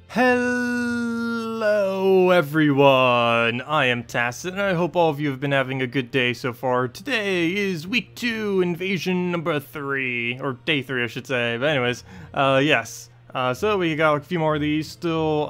Hello everyone, I am Tacet and I hope all of you have been having a good day so far. Today is week 2, invasion number 3, or day 3 I should say, but anyways, yes. So we got a few more of these, still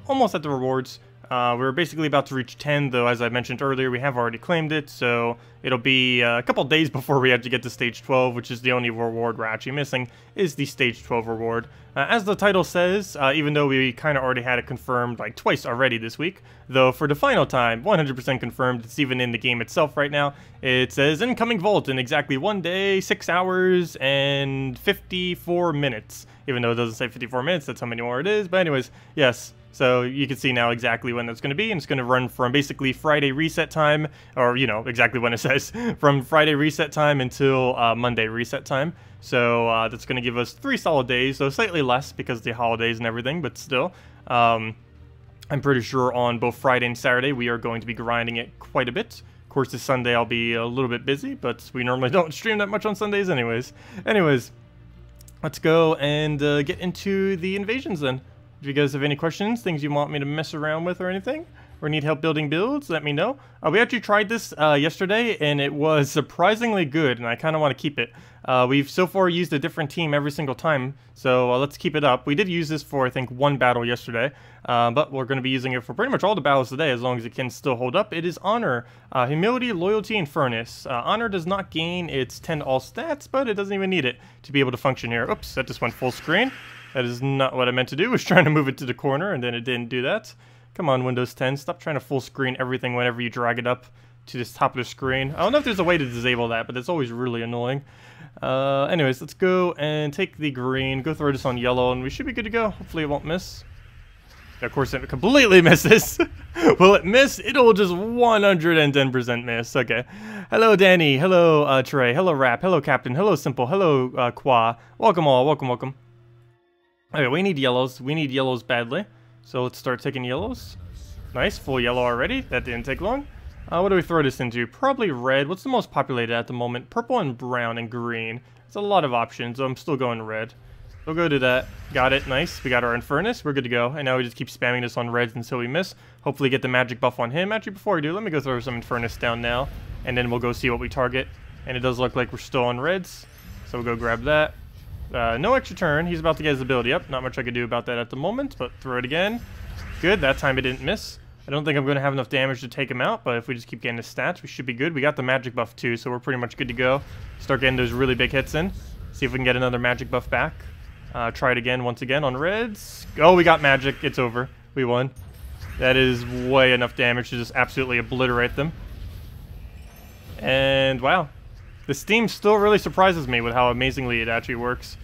almost at the rewards. We're basically about to reach 10, though as I mentioned earlier we have already claimed it, so it'll be a couple days before we actually get to stage 12, which is the only reward we're actually missing, is the stage 12 reward. As the title says, even though we kind of already had it confirmed like twice already this week, though for the final time, 100% confirmed, it's even in the game itself right now, it says incoming vault in exactly 1 day, 6 hours, and 54 minutes. Even though it doesn't say 54 minutes, that's how many more it is, but anyways, yes. So you can see now exactly when that's going to be, and it's going to run from basically Friday reset time, or you know, exactly when it says, from Friday reset time until Monday reset time. So that's going to give us 3 solid days, so slightly less because of the holidays and everything, but still. I'm pretty sure on both Friday and Saturday we are going to be grinding it quite a bit. Of course, this Sunday I'll be a little bit busy, but we normally don't stream that much on Sundays anyways. Anyways, let's go and get into the invasions then. If you guys have any questions, things you want me to mess around with or anything, or need help building builds, let me know. We actually tried this yesterday, and it was surprisingly good, and I kind of want to keep it. We've so far used a different team every single time, so let's keep it up. We did use this for, I think, 1 battle yesterday, but we're going to be using it for pretty much all the battles today, as long as it can still hold up. It is Honor, Humility, Loyalty, and Furnace. Honor does not gain its 10 all stats, but it doesn't even need it to be able to function here. Oops, that just went full screen. That is not what I meant to do. I was trying to move it to the corner, and then it didn't do that. Come on, Windows 10. Stop trying to full screen everything whenever you drag it up to the top of the screen. I don't know if there's a way to disable that, but it's always really annoying. Anyways, let's go and take the green, go throw this on yellow, and we should be good to go. Hopefully it won't miss. Of course, it completely misses. Will it miss? It'll just 110% miss. Okay. Hello, Danny. Hello, Trey. Hello, Rap. Hello, Captain. Hello, Simple. Hello, Qua. Welcome all. Welcome, welcome. Okay, we need yellows. We need yellows badly. So let's start taking yellows. Nice, full yellow already. That didn't take long. What do we throw this into? Probably red. What's the most populated at the moment? Purple and brown and green. It's a lot of options, so I'm still going red. We'll go to that. Got it. Nice. We got our Infernus. We're good to go. And now we just keep spamming this on reds until we miss. Hopefully get the magic buff on him. Actually, before we do, let me go throw some Infernus down now. And then we'll go see what we target. And it does look like we're still on reds. So we'll go grab that. No extra turn. He's about to get his ability up. Not much I can do about that at the moment, but throw it again. Good. That time it didn't miss. I don't think I'm going to have enough damage to take him out, but if we just keep getting his stats, we should be good. We got the magic buff too, so we're pretty much good to go. Start getting those really big hits in. See if we can get another magic buff back. Try it again, once again, on reds. Oh, we got magic. It's over. We won. That is way enough damage to just absolutely obliterate them. And wow. This team still really surprises me with how amazingly it actually works.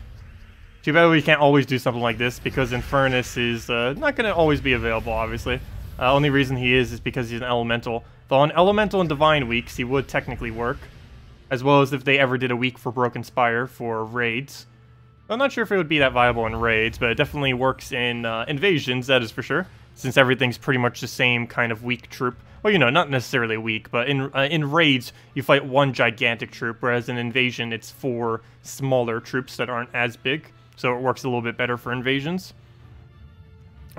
Too bad we can't always do something like this, because Infernus is not going to always be available, obviously. Only reason he is because he's an elemental. Though on elemental and divine weeks, he would technically work. As well as if they ever did a week for Broken Spire for raids. I'm not sure if it would be that viable in raids, but it definitely works in invasions, that is for sure. Since everything's pretty much the same kind of weak troop. Well, you know, not necessarily weak, but in raids, you fight one gigantic troop, whereas in invasion, it's 4 smaller troops that aren't as big. So it works a little bit better for invasions.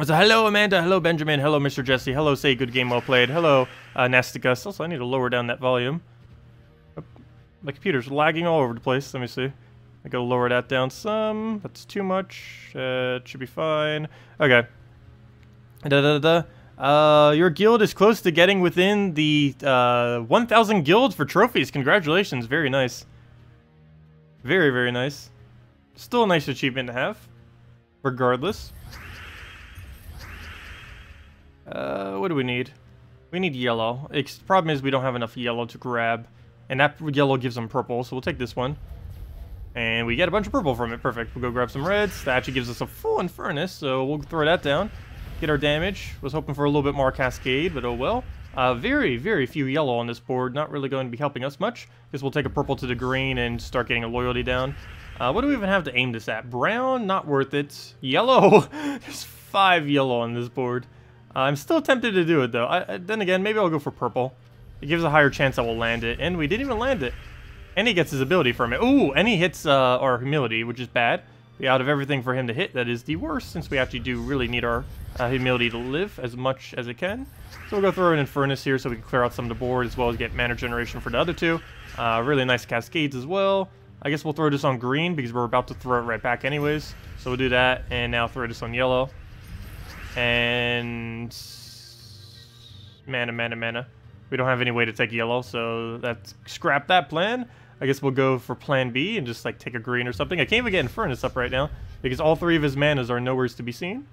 So hello, Amanda. Hello, Benjamin. Hello, Mr. Jesse. Hello, Say Good Game Well Played. Hello, Nasticus. Also, I need to lower down that volume. Oh, my computer's lagging all over the place. Let me see. I gotta lower that down some. That's too much. It should be fine. Okay. Your guild is close to getting within the 1,000 guilds for trophies. Congratulations. Very nice. Very, very nice. Still a nice achievement to have. Regardless. What do we need? We need yellow. The problem is we don't have enough yellow to grab. And that yellow gives them purple, so we'll take this one. And we get a bunch of purple from it. Perfect. We'll go grab some reds. That actually gives us a full Infernus, so we'll throw that down. Get our damage. Was hoping for a little bit more Cascade, but oh well. Very, very few yellow on this board. Not really going to be helping us much. Guess we'll take a purple to the green and start getting a loyalty down. What do we even have to aim this at? Brown? Not worth it. Yellow? There's 5 yellow on this board. I'm still tempted to do it, though. Then again, maybe I'll go for purple. It gives a higher chance that we'll land it. And we didn't even land it. And he gets his ability from it. Ooh, and he hits our humility, which is bad. be out of everything for him to hit. That is the worst, since we actually do really need our humility to live as much as it can. So we'll go throw an Infernus here so we can clear out some of the board, as well as get mana generation for the other two. Really nice Cascades as well. I guess we'll throw this on green, because we're about to throw it right back anyways. So we'll do that, and now throw this on yellow. And... mana. We don't have any way to take yellow, so let's scrap that plan. I guess we'll go for plan B and just like take a green or something. I can't even get Infernus up right now because all three of his manas are nowhere to be seen.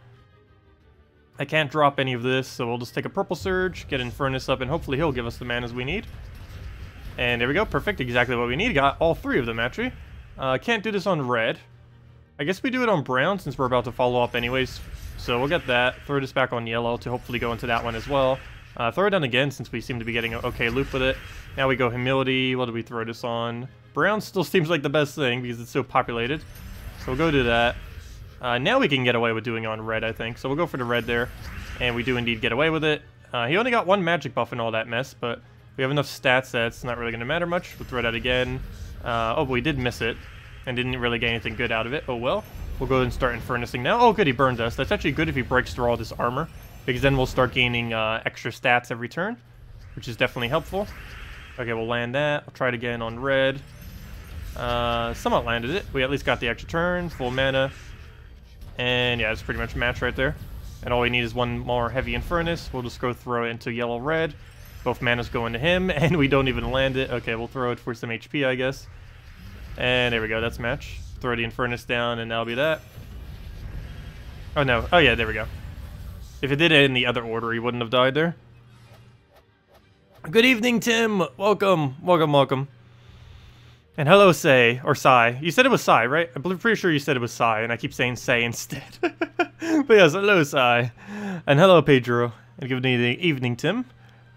I can't drop any of this, so we'll just take a purple surge, get Infernus up, and hopefully he'll give us the manas we need. And there we go, perfect, exactly what we need. Got all three of them actually. Can't do this on red. I guess we do it on brown since we're about to follow up anyways. So we'll get that, throw this back on yellow to hopefully go into that one as well. Throw it down again since we seem to be getting an okay loop with it. Now we go humility. What do we throw this on? Brown still seems like the best thing because it's so populated. So we'll go do that. Now we can get away with doing it on red, I think. So we'll go for the red there. And we do indeed get away with it. He only got one magic buff and all that mess, but we have enough stats that it's not really going to matter much. We'll throw that again. Oh, but we did miss it and didn't really get anything good out of it. Oh well. We'll go and start Infernusing now. Oh good, he burned us. That's actually good if he breaks through all this armor, because then we'll start gaining extra stats every turn, which is definitely helpful. Okay, we'll land that. I'll try it again on red. Somewhat landed it. We at least got the extra turn, full mana. And yeah, it's pretty much a match right there. And all we need is one more heavy Infernus. We'll just go throw it into yellow-red. Both manas go into him, and we don't even land it. Okay, we'll throw it for some HP, I guess. And there we go, that's a match. Throw the Infernus down, and that'll be that. Oh no, oh yeah, there we go. If it did it in the other order, he wouldn't have died there. Good evening, Tim. Welcome, welcome, welcome. And hello, Say, or Sai. You said it was Sai, right? I'm pretty sure you said it was Sai, and I keep saying Say instead. But yes, hello, Sai. And hello, Pedro. And good evening, Tim.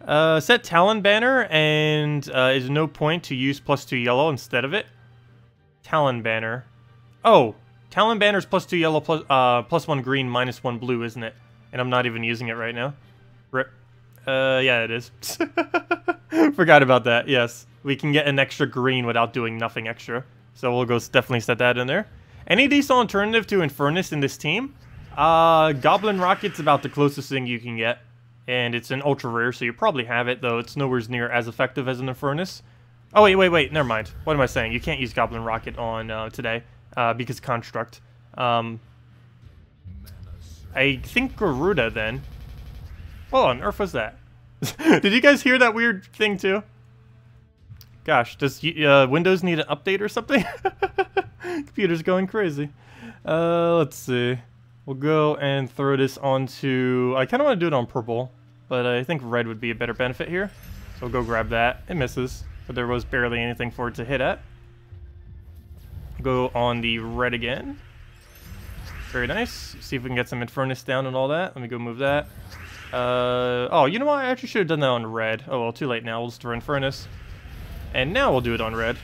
Set Talon Banner, and is no point to use +2 yellow instead of it. Talon Banner. Oh, Talon Banner's +2 yellow, +1 green, -1 blue, isn't it? And I'm not even using it right now. Rip. Yeah, it is. Forgot about that, yes. We can get an extra green without doing nothing extra. So we'll go definitely set that in there. Any decent alternative to Infernus in this team? Goblin Rocket's about the closest thing you can get. And it's an ultra rare, so you probably have it, though it's nowhere near as effective as an Infernus. Oh, wait, never mind. What am I saying? You can't use Goblin Rocket on today, because Construct. I think Garuda, then. What on earth was that? Did you guys hear that weird thing, too? Gosh, does Windows need an update or something? Computer's going crazy. Let's see. We'll go and throw this onto... I kind of want to do it on purple, but I think red would be a better benefit here. So we'll go grab that. It misses, but there was barely anything for it to hit at. Go on the red again. Very nice. See if we can get some Infernus down and all that. Let me go move that. Oh, you know what? I actually should have done that on red. Oh, well, too late now. We'll just throw Infernus. And now we'll do it on red.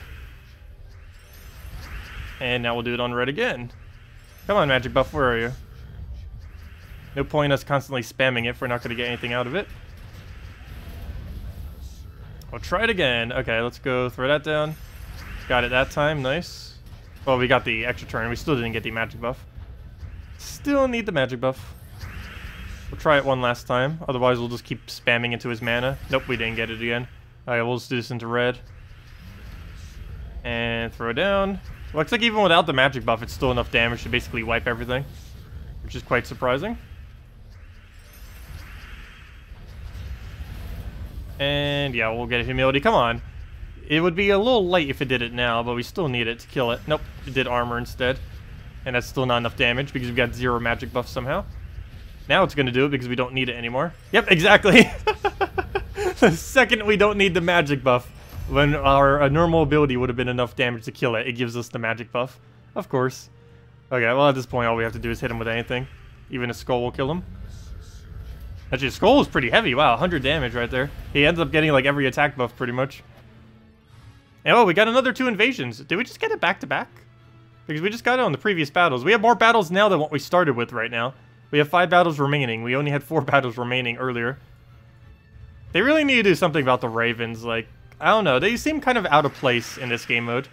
And now we'll do it on red again. Come on, Magic Buff, where are you? No point us constantly spamming it if we're not going to get anything out of it. We'll try it again. Okay, let's go throw that down. Got it that time, nice. Well, we got the extra turn. We still didn't get the Magic Buff. Still need the Magic Buff. We'll try it one last time. Otherwise, we'll just keep spamming into his mana. Nope, we didn't get it again. Alright, we'll just do this into red. And throw it down. Looks like even without the Magic Buff, it's still enough damage to basically wipe everything. Which is quite surprising. And yeah, we'll get a humility. Come on. It would be a little late if it did it now, but we still need it to kill it. Nope, it did armor instead. And that's still not enough damage because we've got 0 magic buff somehow. Now it's going to do it because we don't need it anymore. Yep, exactly. The second we don't need the magic buff, when our normal ability would have been enough damage to kill it, it gives us the magic buff. Of course. Okay, well at this point all we have to do is hit him with anything. Even a skull will kill him. Actually, a skull is pretty heavy. Wow, 100 damage right there. He ends up getting like every attack buff pretty much. And oh, we got another 2 invasions. Did we just get it back to back? Because we just got it on the previous battles. We have more battles now than what we started with right now. We have 5 battles remaining. We only had 4 battles remaining earlier. They really need to do something about the Ravens. Like, I don't know. They seem kind of out of place in this game mode.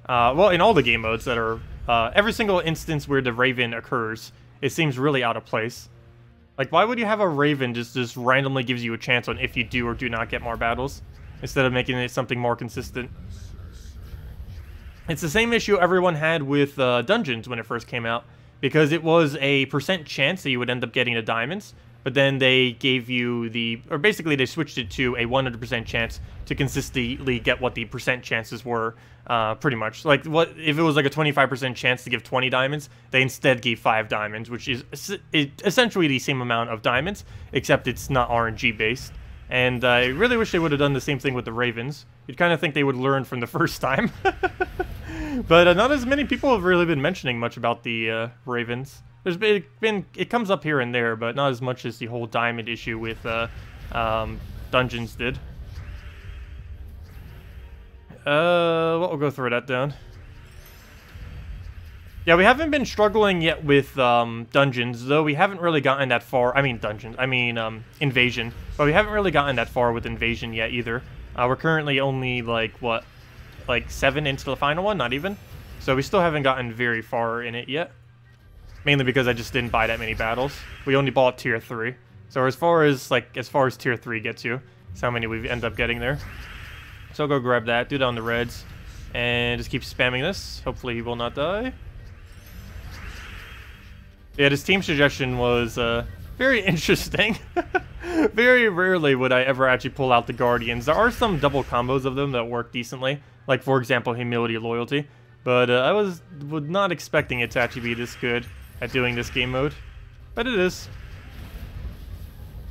Well, in all the game modes that are every single instance where the Raven occurs, it seems really out of place. Like, why would you have a Raven just randomly gives you a chance on if you do or do not get more battles, instead of making it something more consistent? It's the same issue everyone had with Dungeons when it first came out, because it was a % chance that you would end up getting the diamonds, but then they gave you or basically they switched it to a 100% chance to consistently get what the % chances were, pretty much. Like, what if it was like a 25% chance to give 20 diamonds, they instead gave 5 diamonds, which is essentially the same amount of diamonds, except it's not RNG based. And I really wish they would have done the same thing with the Ravens. You'd kind of think they would learn from the first time. But not as many people have really been mentioning much about the Ravens. It comes up here and there, but not as much as the whole diamond issue with Dungeons did. Well, we'll go throw that down. Yeah, we haven't been struggling yet with Dungeons, though we haven't really gotten that far. I mean Invasion. But we haven't really gotten that far with Invasion yet either. We're currently only, like, what? Like 7 into the final one? Not even. So we still haven't gotten very far in it yet. Mainly because I just didn't buy that many battles. We only bought tier 3. So as far as tier 3 gets you, that's how many we end up getting there. So I'll go grab that, do that on the reds, and just keep spamming this. Hopefully he will not die. Yeah, this team suggestion was very interesting. Very rarely would I ever actually pull out the Guardians. There are some double combos of them that work decently. Like, for example, Humility Loyalty. But I was not expecting it to actually be this good at doing this game mode. But it is.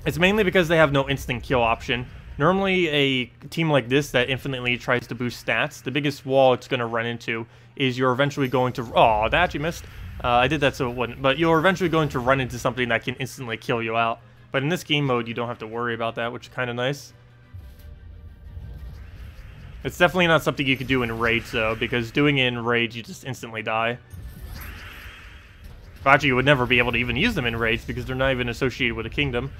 It's mainly because they have no instant kill option. Normally, a team like this that infinitely tries to boost stats, the biggest wall it's going to run into is you're eventually going to... Oh, that actually missed. I did that so it wouldn't. But you're eventually going to run into something that can instantly kill you out. But in this game mode, you don't have to worry about that, which is kind of nice. It's definitely not something you could do in raids, though, because doing it in raids, you just instantly die. But actually, you would never be able to even use them in raids because they're not even associated with a kingdom.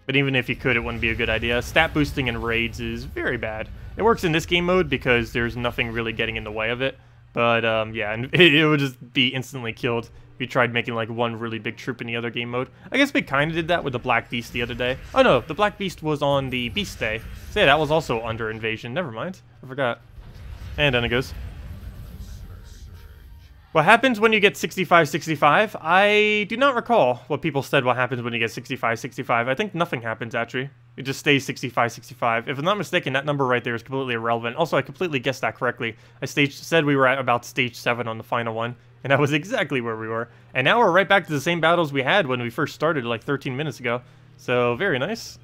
But even if you could, it wouldn't be a good idea. Stat boosting in raids is very bad. It works in this game mode because there's nothing really getting in the way of it. But, yeah, and it would just be instantly killed if you tried making, like, one really big troop in the other game mode. I guess we kind of did that with the Black Beast the other day. Oh, no, the Black Beast was on the Beast Day. So, yeah, that was also under Invasion. Never mind. I forgot. And then it goes. What happens when you get 65-65? I do not recall what people said what happens when you get 65-65. I think nothing happens, actually. It just stays 65-65. If I'm not mistaken, that number right there is completely irrelevant. Also, I completely guessed that correctly. I said we were at about stage 7 on the final one, and that was exactly where we were. And now we're right back to the same battles we had when we first started, like 13 minutes ago. So, very nice.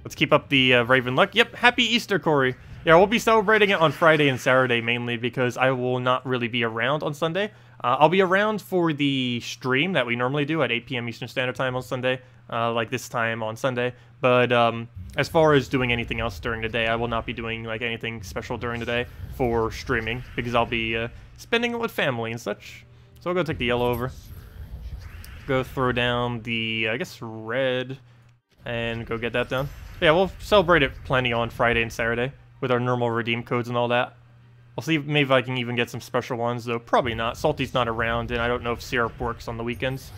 Let's keep up the Raven luck. Yep, happy Easter, Corey. Yeah, we'll be celebrating it on Friday and Saturday mainly because I will not really be around on Sunday. I'll be around for the stream that we normally do at 8 p.m. Eastern Standard Time on Sunday, like this time on Sunday. But as far as doing anything else during the day, I will not be doing like anything special during the day for streaming because I'll be spending it with family and such. So I'll go take the yellow over. Go throw down the, I guess, red and go get that down. But yeah, we'll celebrate it plenty on Friday and Saturday with our normal redeem codes and all that. I'll see if maybe I can even get some special ones, though probably not. Salty's not around, and I don't know if Syrup works on the weekends.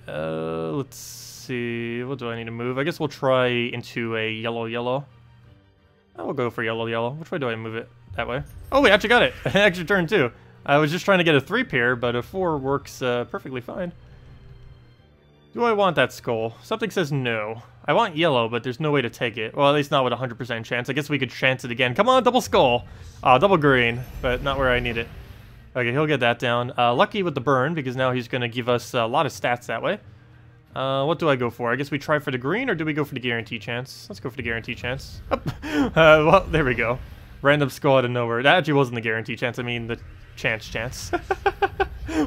Let's see. What do I need to move? I guess we'll try into a yellow-yellow. I will go for yellow-yellow. Which way do I move it? That way. Oh, we actually got it. Extra turn, too. I was just trying to get a 3-pair, but a 4 works perfectly fine. Do I want that skull? Something says no. I want yellow, but there's no way to take it. Well, at least not with a 100% chance. I guess we could chance it again. Come on, double skull! Double green, but not where I need it. Okay, he'll get that down. Lucky with the burn, because now he's going to give us a lot of stats that way. What do I go for? I guess we try for the green, or do we go for the guarantee chance? Let's go for the guarantee chance. Well, there we go. Random skull out of nowhere. That actually wasn't the guarantee chance. I mean, the chance.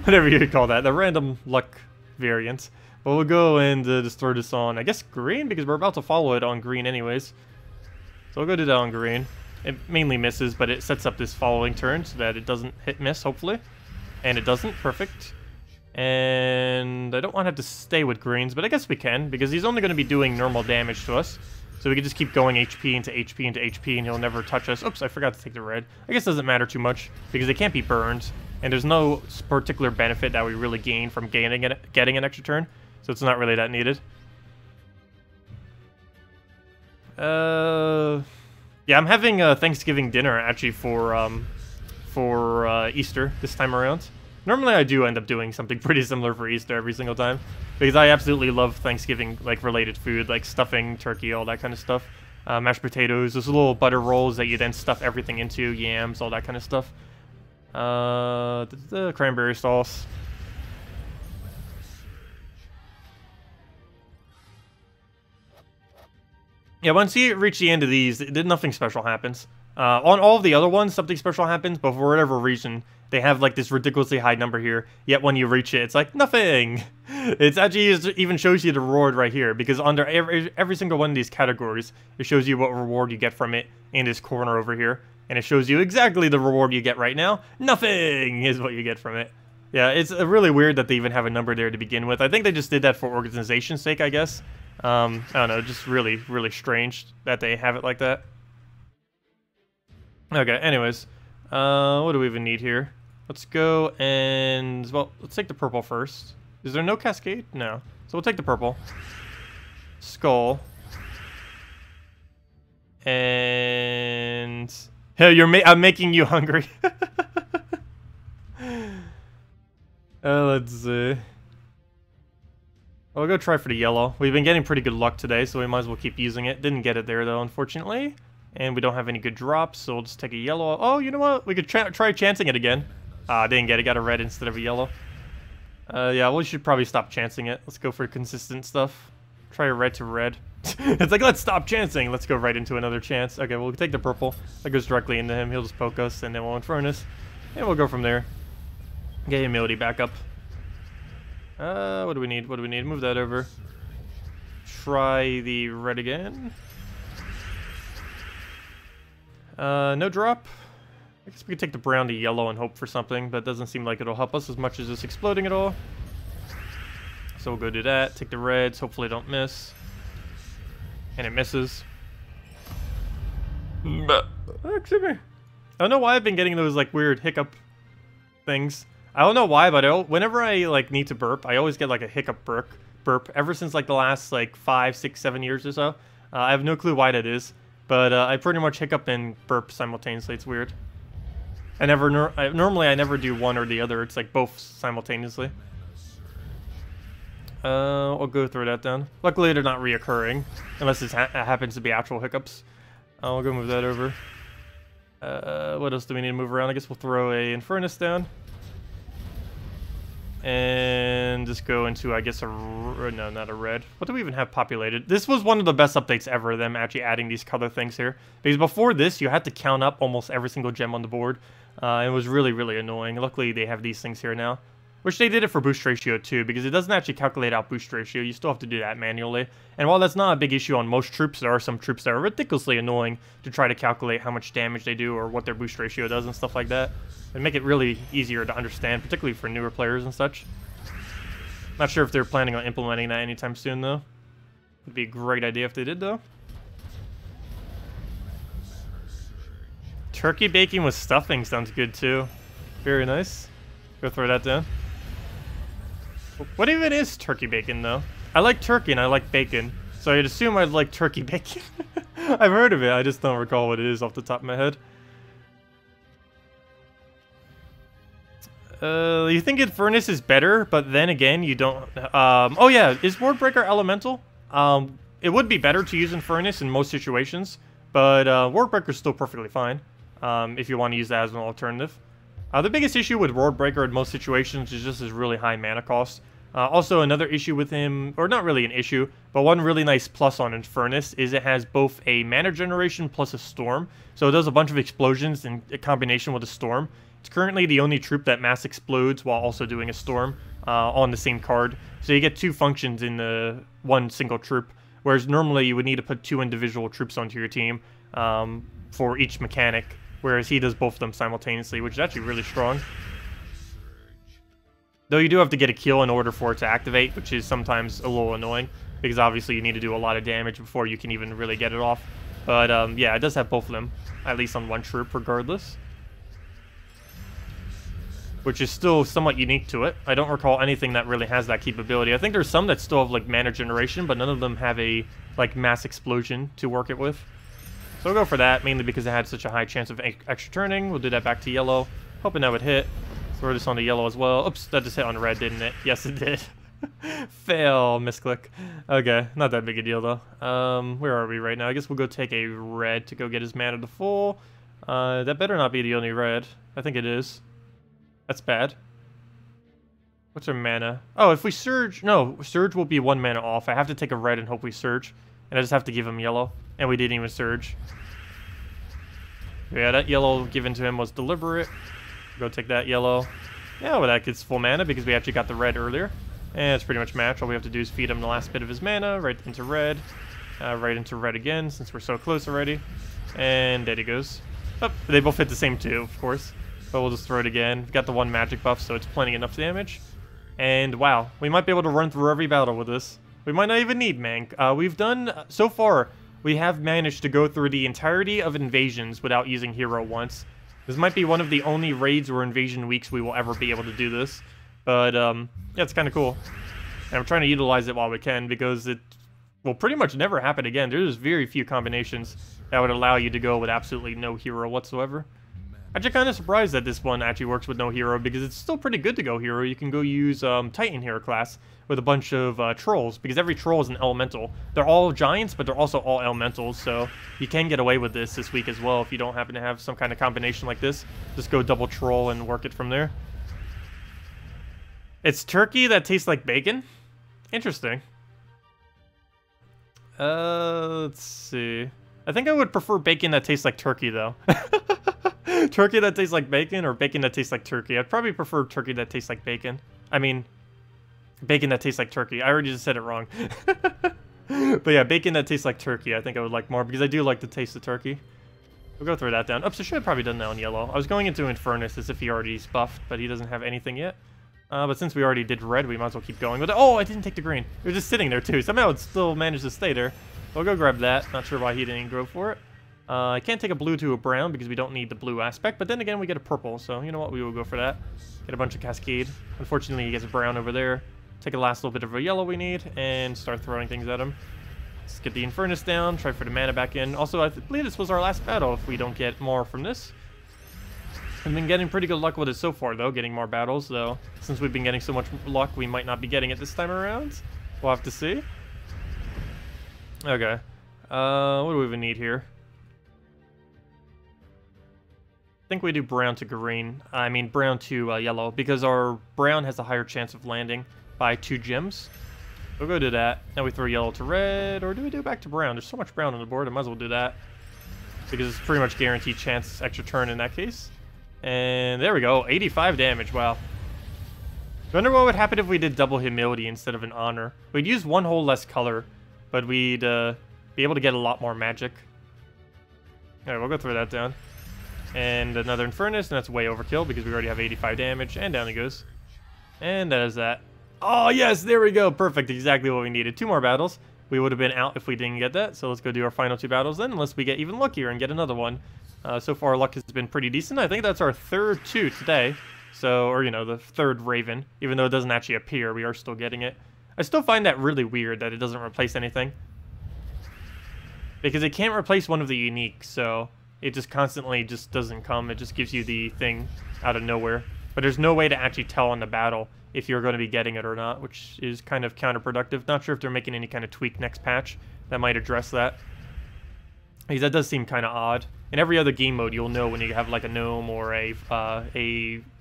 Whatever you call that. The random luck variant. But we'll go and just throw this on, I guess, green, because we're about to follow it on green anyways. So we'll go do that on green. It mainly misses, but it sets up this following turn so that it doesn't hit miss, hopefully. And it doesn't. Perfect. And I don't want to have to stay with greens, but I guess we can, because he's only going to be doing normal damage to us. So So we can just keep going HP into HP into HP, and he'll never touch us. Oops, I forgot to take the red. I guess it doesn't matter too much, because they can't be burned, and there's no particular benefit that we really gain from getting an extra turn, so it's not really that needed. Yeah, I'm having a Thanksgiving dinner, actually, for Easter this time around. Normally I do end up doing something pretty similar for Easter every single time, because I absolutely love Thanksgiving, like, related food, like stuffing, turkey, all that kind of stuff. Mashed potatoes, those little butter rolls that you then stuff everything into, yams, all that kind of stuff. The cranberry sauce. Yeah, once you reach the end of these, nothing special happens. On all of the other ones, something special happens, but for whatever reason, they have like this ridiculously high number here, yet when you reach it, it's like, nothing! It's actually, it even shows you the reward right here, because under every single one of these categories, it shows you what reward you get from it in this corner over here, and it shows you exactly the reward you get right now. Nothing is what you get from it. Yeah, it's really weird that they even have a number there to begin with. I think they just did that for organization's sake, I guess. I don't know, just really, really strange that they have it like that. Okay, anyways, what do we even need here? Let's go and, well, let's take the purple first. Is there no cascade? No. So we'll take the purple. Skull. And... Hey, I'm making you hungry. Let's see. I'll go try for the yellow. We've been getting pretty good luck today, so we might as well keep using it. Didn't get it there, though, unfortunately. And we don't have any good drops, so we'll just take a yellow. Oh, you know what? We could try chancing it again. Didn't get it. Got a red instead of a yellow. Yeah, we should probably stop chancing it. Let's go for consistent stuff. Try a red to red. It's like, let's stop chancing. Let's go right into another chance. Okay, we'll take the purple. That goes directly into him. He'll just poke us, and then we'll Infernus. And we'll go from there. Get humility back up. What do we need? What do we need? Move that over. Try the red again. No drop. I guess we could take the brown to yellow and hope for something, but it doesn't seem like it'll help us as much as just exploding at all. So we'll go do that. Take the reds. Hopefully don't miss. And it misses. Excuse me. I don't know why I've been getting those like weird hiccup things. I don't know why, but whenever I like need to burp, I always get like a hiccup burp ever since like the last like 5, 6, 7 years or so. I have no clue why that is, but I pretty much hiccup and burp simultaneously. It's weird. Normally I never do one or the other. It's like both simultaneously. I'll go throw that down. Luckily they're not reoccurring, unless it happens to be actual hiccups. I'll go move that over. What else do we need to move around? I guess we'll throw a Infernus down. And just go into, I guess, no, not a red. What do we even have populated? This was one of the best updates ever, them actually adding these color things here. Because before this, you had to count up almost every single gem on the board. It was really, really annoying. Luckily, they have these things here now. Which they did it for boost ratio too, because it doesn't actually calculate out boost ratio. You still have to do that manually. And while that's not a big issue on most troops, there are some troops that are ridiculously annoying to try to calculate how much damage they do or what their boost ratio does and stuff like that. And make it really easier to understand, particularly for newer players and such. Not sure if they're planning on implementing that anytime soon, though. Would be a great idea if they did, though. Turkey baking with stuffing sounds good, too. Very nice. Go throw that down. What even is turkey bacon, though? I like turkey and I like bacon, so I'd assume I'd like turkey bacon. I've heard of it, I just don't recall what it is off the top of my head. You think Infernus is better, but then again, you don't... oh yeah, is Wardbreaker elemental? It would be better to use Infernus in most situations, but Wardbreaker's still perfectly fine, if you want to use that as an alternative. The biggest issue with Wardbreaker in most situations is just his really high mana cost. Also, another issue with him, or not really an issue, but one really nice plus on Infernus is it has both a mana generation plus a storm. So it does a bunch of explosions in combination with a storm. It's currently the only troop that mass explodes while also doing a storm on the same card. So you get two functions in the one single troop, whereas normally you would need to put two individual troops onto your team for each mechanic, whereas he does both of them simultaneously, which is actually really strong. Though you do have to get a kill in order for it to activate, which is sometimes a little annoying, because obviously you need to do a lot of damage before you can even really get it off. But yeah, it does have both of them, at least on one troop regardless, which is still somewhat unique to it. I don't recall anything that really has that capability. I think there's some that still have like mana generation, but none of them have a like mass explosion to work it with. So we'll go for that, mainly because it had such a high chance of extra turning. We'll do that back to yellow, hoping that would hit. Throw this on the yellow as well. Oops, that just hit on red, didn't it? Yes, it did. Fail, misclick. Okay, not that big a deal though. Where are we right now? I guess we'll go take a red to go get his mana to full. That better not be the only red. I think it is. That's bad. What's our mana? Oh, if we surge... No, surge will be 1 mana off. I have to take a red and hope we surge. And I just have to give him yellow. And we didn't even surge. Yeah, that yellow given to him was deliberate. Go take that yellow. Yeah, well, that gets full mana because we actually got the red earlier. And it's pretty much match. All we have to do is feed him the last bit of his mana, right into red. Right into red again, since we're so close already. And there he goes. Oh, they both hit the same 2, of course. But we'll just throw it again. We've got the 1 magic buff, so it's plenty enough damage. And wow, we might be able to run through every battle with this. We might not even need Mank. We've done, so far, we have managed to go through the entirety of invasions without using hero once. This might be one of the only raids or invasion weeks we will ever be able to do this. But, yeah, it's kind of cool. And I'm trying to utilize it while we can because it will pretty much never happen again. There's very few combinations that would allow you to go with absolutely no hero whatsoever. I'm just kind of surprised that this one actually works with no hero because it's still pretty good to go hero. You can go use Titan hero class with a bunch of trolls because every troll is an elemental. They're all giants, but they're also all elementals, so you can get away with this week as well if you don't happen to have some kind of combination like this. Just go double troll and work it from there. It's turkey that tastes like bacon? Interesting. Let's see. I think I would prefer bacon that tastes like turkey, though. Turkey that tastes like bacon or bacon that tastes like turkey? I'd probably prefer turkey that tastes like bacon. I mean, bacon that tastes like turkey. I already just said it wrong. But yeah, bacon that tastes like turkey I think I would like more because I do like the taste of turkey. We'll go throw that down. Oops, I should have probably done that on yellow. I was going into Infernus as if he already is buffed, but he doesn't have anything yet. But since we already did red, we might as well keep going with it. Oh, I didn't take the green. It was just sitting there too. Somehow it still managed to stay there. We'll go grab that. Not sure why he didn't go for it. I can't take a blue to a brown because we don't need the blue aspect, but then again we get a purple, so you know what, we will go for that. Get a bunch of Cascade. Unfortunately he gets a brown over there. Take a last little bit of a yellow we need, and start throwing things at him. Let's get the Infernus down, try for the mana back in. Also, I believe this was our last battle if we don't get more from this. I've been getting pretty good luck with it so far though, getting more battles, though since we've been getting so much luck we might not be getting it this time around. We'll have to see. Okay. What do we even need here? I think we do brown to green. I mean brown to yellow because our brown has a higher chance of landing by 2 gems. We'll go do that. Now we throw yellow to red, or do we do back to brown? There's so much brown on the board, I might as well do that because it's pretty much guaranteed chance extra turn in that case. And there we go, 85 damage. Wow. I wonder what would happen if we did double humility instead of an honor. We'd use 1 whole less color, but we'd be able to get a lot more magic. Alright, we'll go throw that down. And another Infernus, and that's way overkill because we already have 85 damage, and down he goes. And that is that. Oh yes, there we go, perfect, exactly what we needed. 2 more battles. We would have been out if we didn't get that, so let's go do our final 2 battles then, unless we get even luckier and get another one. So far luck has been pretty decent. I think that's our 3rd 2 today. So, or you know, the 3rd Raven. Even though it doesn't actually appear, we are still getting it. I still find that really weird that it doesn't replace anything. Because it can't replace one of the uniques, so it just constantly just doesn't come. It just gives you the thing out of nowhere. But there's no way to actually tell on the battle if you're going to be getting it or not, which is kind of counterproductive. Not sure if they're making any kind of tweak next patch that might address that. Because that does seem kind of odd. In every other game mode, you'll know when you have like a gnome or a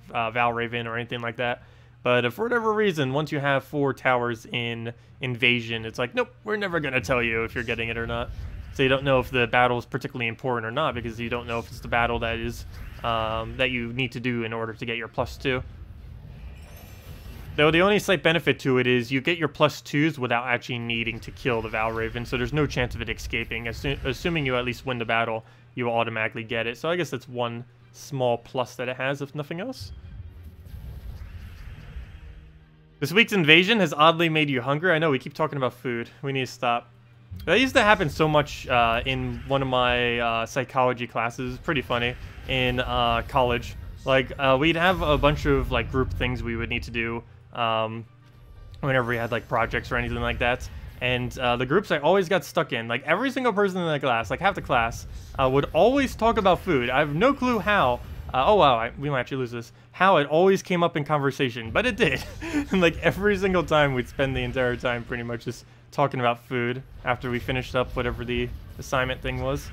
Valraven or anything like that. But for whatever reason, once you have 4 towers in Invasion, it's like, nope, we're never going to tell you if you're getting it or not. So you don't know if the battle is particularly important or not, because you don't know if it's the battle that is that you need to do in order to get your +2. Though the only slight benefit to it is you get your +2s without actually needing to kill the Valraven, so there's no chance of it escaping. Assuming you at least win the battle, you will automatically get it. So I guess that's one small plus that it has, if nothing else. This week's invasion has oddly made you hungry. I know, we keep talking about food. We need to stop. That used to happen so much in one of my psychology classes. Pretty funny. In college. Like, we'd have a bunch of, like, group things we would need to do whenever we had, like, projects or anything like that. And the groups I always got stuck in, like, every single person in the class, like, half the class, would always talk about food. I have no clue how. Oh, wow, we might actually lose this. How it always came up in conversation, but it did. And, like, every single time we'd spend the entire time pretty much just talking about food after we finished up whatever the assignment thing was.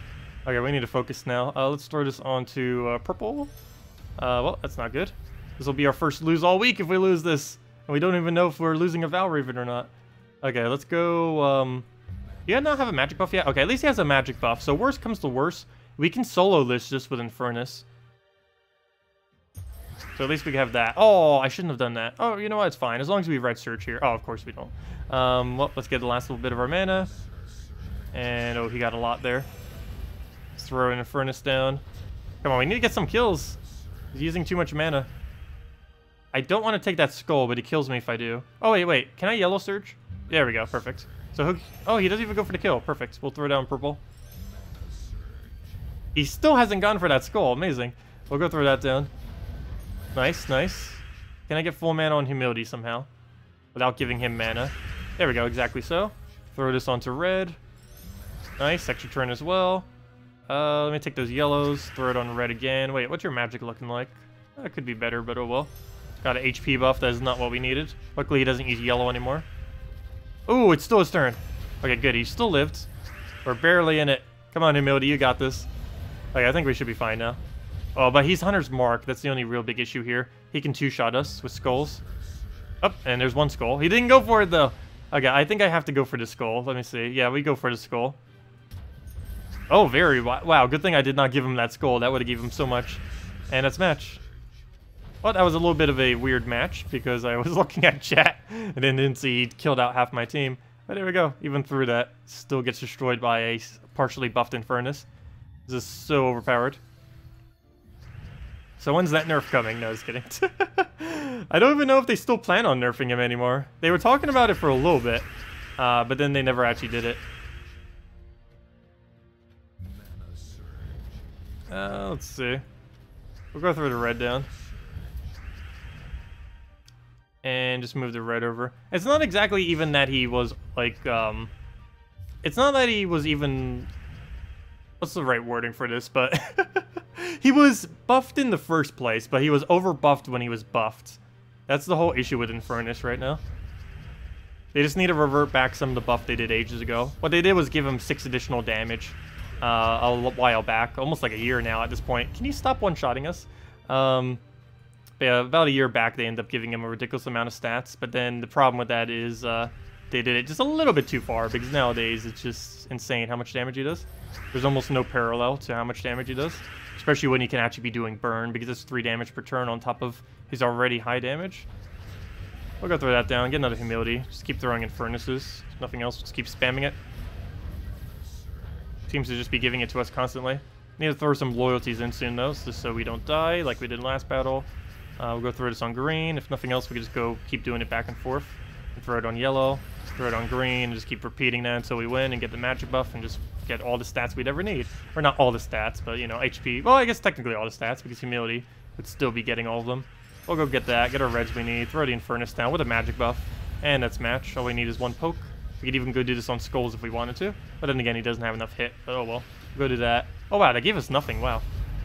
Okay, we need to focus now. Let's throw this on to purple. Well, that's not good. This will be our first lose all week if we lose this. And we don't even know if we're losing a Valraven or not. Okay, let's go, yeah, not have a magic buff yet? Okay, at least he has a magic buff. So worst comes to worst, we can solo this just with Infernus. So at least we can have that. Oh, I shouldn't have done that. Oh, you know what? It's fine. As long as we red search here. Oh, of course we don't. Well, let's get the last little bit of our mana. And, oh, he got a lot there. Let's throw an Infernus down. Come on, we need to get some kills. He's using too much mana. I don't want to take that skull, but he kills me if I do. Oh, wait. Can I yellow search? There we go. Perfect. So, oh, he doesn't even go for the kill. Perfect. We'll throw down purple. He still hasn't gone for that skull. Amazing. We'll go throw that down. Nice, nice. Can I get full mana on humility somehow? Without giving him mana. There we go, exactly so. Throw this onto red. Nice, extra turn as well. Let me take those yellows, throw it on red again. Wait, what's your magic looking like? That could be better, but oh well. Got an HP buff, that is not what we needed. Luckily he doesn't use yellow anymore. Ooh, it's still his turn. Okay, good, he still lived. We're barely in it. Come on, humility, you got this. Okay, I think we should be fine now. Oh, but he's Hunter's Mark. That's the only real big issue here. He can two-shot us with skulls. Oh, and there's one skull. He didn't go for it, though. Okay, I think I have to go for the skull. Let me see. Yeah, we go for the skull. Oh, very... Wow, good thing I did not give him that skull. That would have given him so much. And that's match. Well, that was a little bit of a weird match, because I was looking at chat, and then didn't see he killed out half my team. But there we go. Even through that, still gets destroyed by a partially buffed Infernus. This is so overpowered. So when's that nerf coming? No, just kidding. I don't even know if they still plan on nerfing him anymore. They were talking about it for a little bit, but then they never actually did it. Let's see. We'll go through the red down. And just move the red over. It's not exactly even that he was, like, it's not that he was even... What's the right wording for this, but... He was buffed in the first place, but he was over-buffed when he was buffed. That's the whole issue with Infernus right now. They just need to revert back some of the buff they did ages ago. What they did was give him 6 additional damage a while back. Almost like a year now at this point. Can you stop one-shotting us? Yeah, about a year back, they ended up giving him a ridiculous amount of stats. But then the problem with that is they did it just a little bit too far, because nowadays it's just insane how much damage he does. There's almost no parallel to how much damage he does. Especially when he can actually be doing burn, because it's 3 damage per turn on top of his already high damage. We'll go throw that down, get another humility. Just keep throwing Infernuses. If nothing else, just keep spamming it. Seems to just be giving it to us constantly. Need to throw some loyalties in soon, though, just so we don't die like we did last battle. We'll go throw this on green. If nothing else, we can just go keep doing it back and forth. And throw it on yellow, throw it on green, and just keep repeating that until we win and get the magic buff and just get all the stats we'd ever need. Or not all the stats, but, you know, HP. Well, I guess technically all the stats, because humility would still be getting all of them. We'll go get that, get our reds we need, throw the Infernus down with a magic buff, and that's match. All we need is 1 poke. We could even go do this on skulls if we wanted to, but then again, he doesn't have enough hit. But oh well, we'll go do that. Oh wow, that gave us nothing. Wow.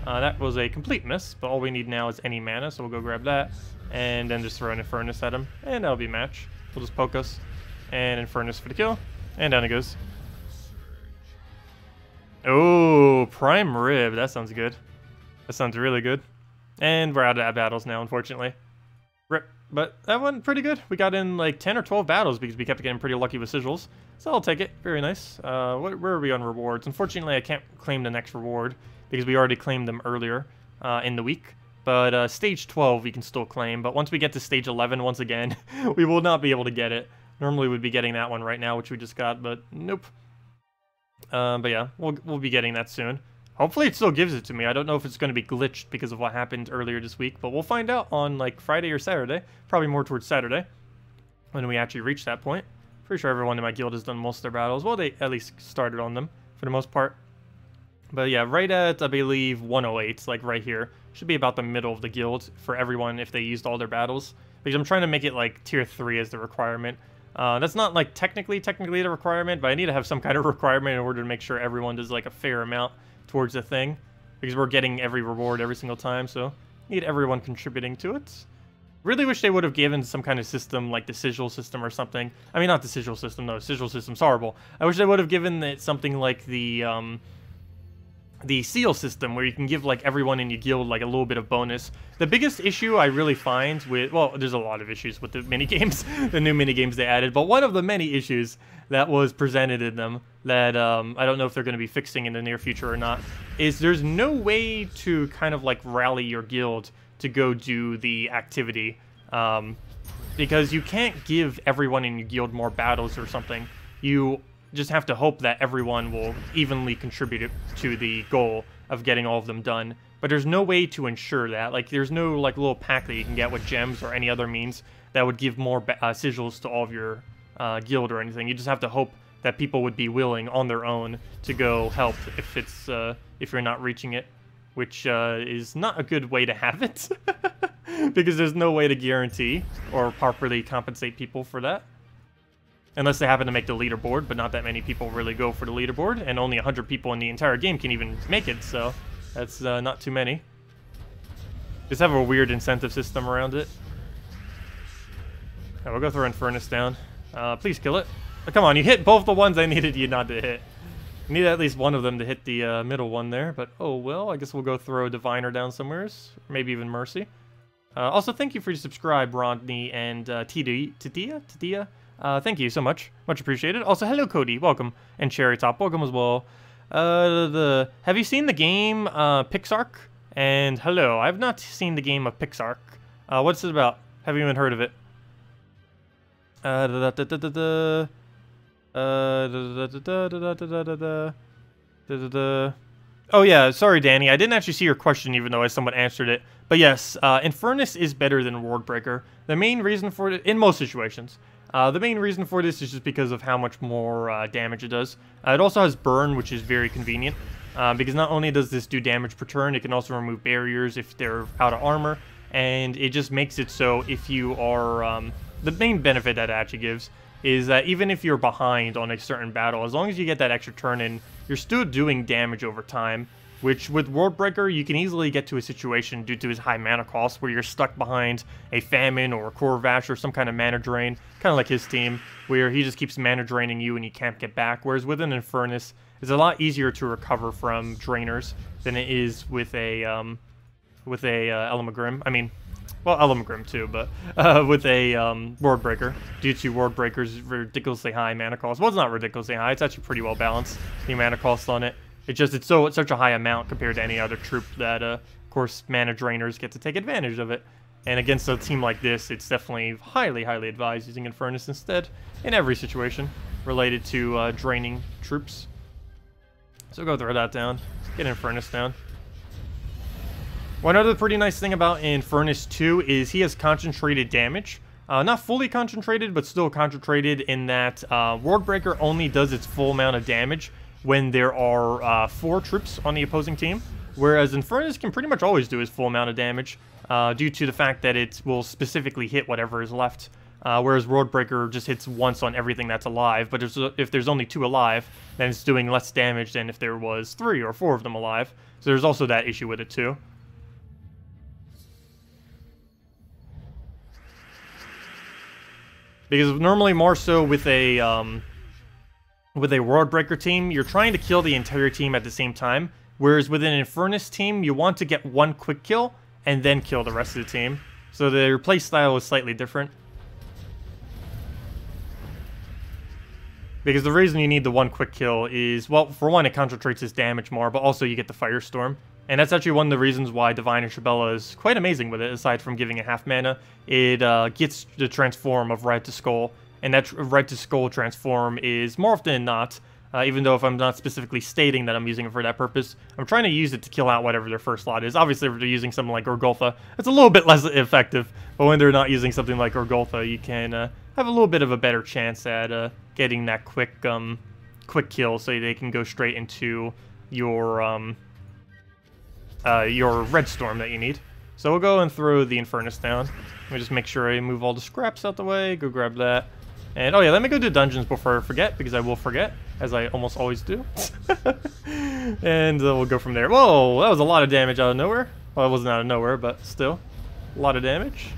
That was a complete miss, but all we need now is any mana, so we'll go grab that, and then just throw an Infernus at him, and that'll be match. We'll just poke us, and Infernus for the kill, and down it goes. Oh, Prime Rib. That sounds good. That sounds really good. And we're out of battles now, unfortunately. Rip. But that went pretty good. We got in like 10 or 12 battles because we kept getting pretty lucky with sigils. So I'll take it. Very nice. Where are we on rewards? Unfortunately, I can't claim the next reward because we already claimed them earlier in the week. But stage 12 we can still claim. But once we get to stage 11 once again, we will not be able to get it. Normally we'd be getting that one right now, which we just got, but nope. But yeah, we'll be getting that soon. Hopefully it still gives it to me. I don't know if it's going to be glitched because of what happened earlier this week, but we'll find out on like Friday or Saturday. Probably more towards Saturday. when we actually reach that point. Pretty sure everyone in my guild has done most of their battles. Well, they at least started on them for the most part. But yeah, right at, I believe, 108, like right here, should be about the middle of the guild for everyone if they used all their battles. Because I'm trying to make it like tier 3 as the requirement. That's not like technically the requirement, but I need to have some kind of requirement in order to make sure everyone does like a fair amount towards the thing. Because we're getting every reward every single time, so need everyone contributing to it. Really wish they would have given some kind of system like the sigil system or something. I mean, not the sigil system, no, sigil system's horrible. I wish they would have given it something like the seal system, where you can give like everyone in your guild like a little bit of bonus. The biggest issue I really find with, well, there's a lot of issues with the minigames, the new minigames they added, but one of the many issues that was presented in them that I don't know if they're going to be fixing in the near future or not, is there's no way to kind of like rally your guild to go do the activity, because you can't give everyone in your guild more battles or something. You just have to hope that everyone will evenly contribute to the goal of getting all of them done. But there's no way to ensure that. Like, there's no like little pack that you can get with gems or any other means that would give more sigils to all of your guild or anything. You just have to hope that people would be willing on their own to go help if it's if you're not reaching it, which is not a good way to have it, because there's no way to guarantee or properly compensate people for that. Unless they happen to make the leaderboard, but not that many people really go for the leaderboard, and only 100 people in the entire game can even make it, so that's not too many. Just have a weird incentive system around it. Yeah, we'll go throw Infernus down. Please kill it. Oh, come on, you hit both the ones I needed you not to hit. You need at least one of them to hit the middle one there, but oh well, I guess we'll go throw Diviner down somewheres, maybe even Mercy. Also, thank you for your subscribe, Rodney and Tadia. Thank you so much. Much appreciated. Also, hello, Cody. Welcome. And Cherry Top. Welcome as well. Have you seen the game Pixark? And hello. I have not seen the game of Pixark. What's it about? Haven't even heard of it. Oh yeah, sorry Danny, I didn't actually see your question even though I somewhat answered it. But yes, Infernus is better than Wardbreaker. The main reason for it, in most situations, the main reason for this is just because of how much more damage it does. It also has burn, which is very convenient, because not only does this do damage per turn, it can also remove barriers if they're out of armor, and it just makes it so if you are, the main benefit that it actually gives is that even if you're behind on a certain battle, as long as you get that extra turn in, you're still doing damage over time, which with Worldbreaker, you can easily get to a situation due to his high mana cost where you're stuck behind a Famine or a Corvash or some kind of mana drain, kind of like his team, where he just keeps mana draining you and you can't get back, whereas with an Infernus, it's a lot easier to recover from drainers than it is with a Elamagrim. I mean, well, Elamagrim too, but with a Wardbreaker, due to Wardbreaker's ridiculously high mana cost. Well, it's not ridiculously high, it's actually pretty well balanced, the mana cost on it. It's such a high amount compared to any other troop that, of course, mana drainers get to take advantage of it. And against a team like this, it's definitely highly, highly advised using Infernus instead in every situation related to draining troops. So go throw that down, get Infernus down. One other pretty nice thing about Infernus 2 is he has concentrated damage. Not fully concentrated, but still concentrated in that Wardbreaker only does its full amount of damage when there are 4 troops on the opposing team, whereas Infernus can pretty much always do his full amount of damage due to the fact that it will specifically hit whatever is left, whereas Wardbreaker just hits once on everything that's alive, but if there's only 2 alive, then it's doing less damage than if there was 3 or 4 of them alive, so there's also that issue with it too. Because normally more so with a Wardbreaker team, you're trying to kill the entire team at the same time, whereas with an Infernus team, you want to get one quick kill and then kill the rest of the team. So their play style is slightly different. Because the reason you need the one quick kill is, well, for one, it concentrates its damage more, but also you get the Firestorm. And that's actually one of the reasons why Divine Shabella is quite amazing with it, aside from giving a half mana. It gets the transform of Red to Skull, and that Red to Skull transform is more often than not, even though if I'm not specifically stating that I'm using it for that purpose, I'm trying to use it to kill out whatever their first slot is. Obviously, if they're using something like Urgoltha, it's a little bit less effective, but when they're not using something like Urgoltha, you can have a little bit of a better chance at getting that quick kill, so they can go straight into your red storm that you need. So we'll go and throw the Infernus down. Let me just make sure I move all the scraps out the way. Go grab that. And oh yeah, let me go do dungeons before I forget, because I will forget, as I almost always do. And we'll go from there. Whoa, that was a lot of damage out of nowhere. Well, it wasn't out of nowhere, but still. A lot of damage.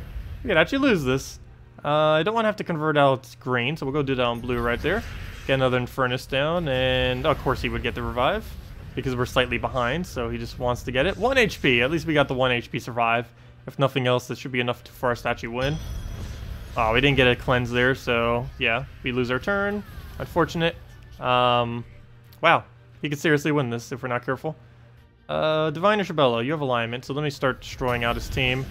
We could actually lose this. I don't want to have to convert out green, so we'll go do that on blue right there. Get another Infernus down, and of course he would get the revive, because we're slightly behind, so he just wants to get it. 1 HP, at least we got the 1 HP survive. If nothing else, this should be enough for us to actually win. Oh, we didn't get a cleanse there, so yeah, we lose our turn. Unfortunate. Wow, he could seriously win this if we're not careful. Divine Isabella, you have alignment, so let me start destroying out his team.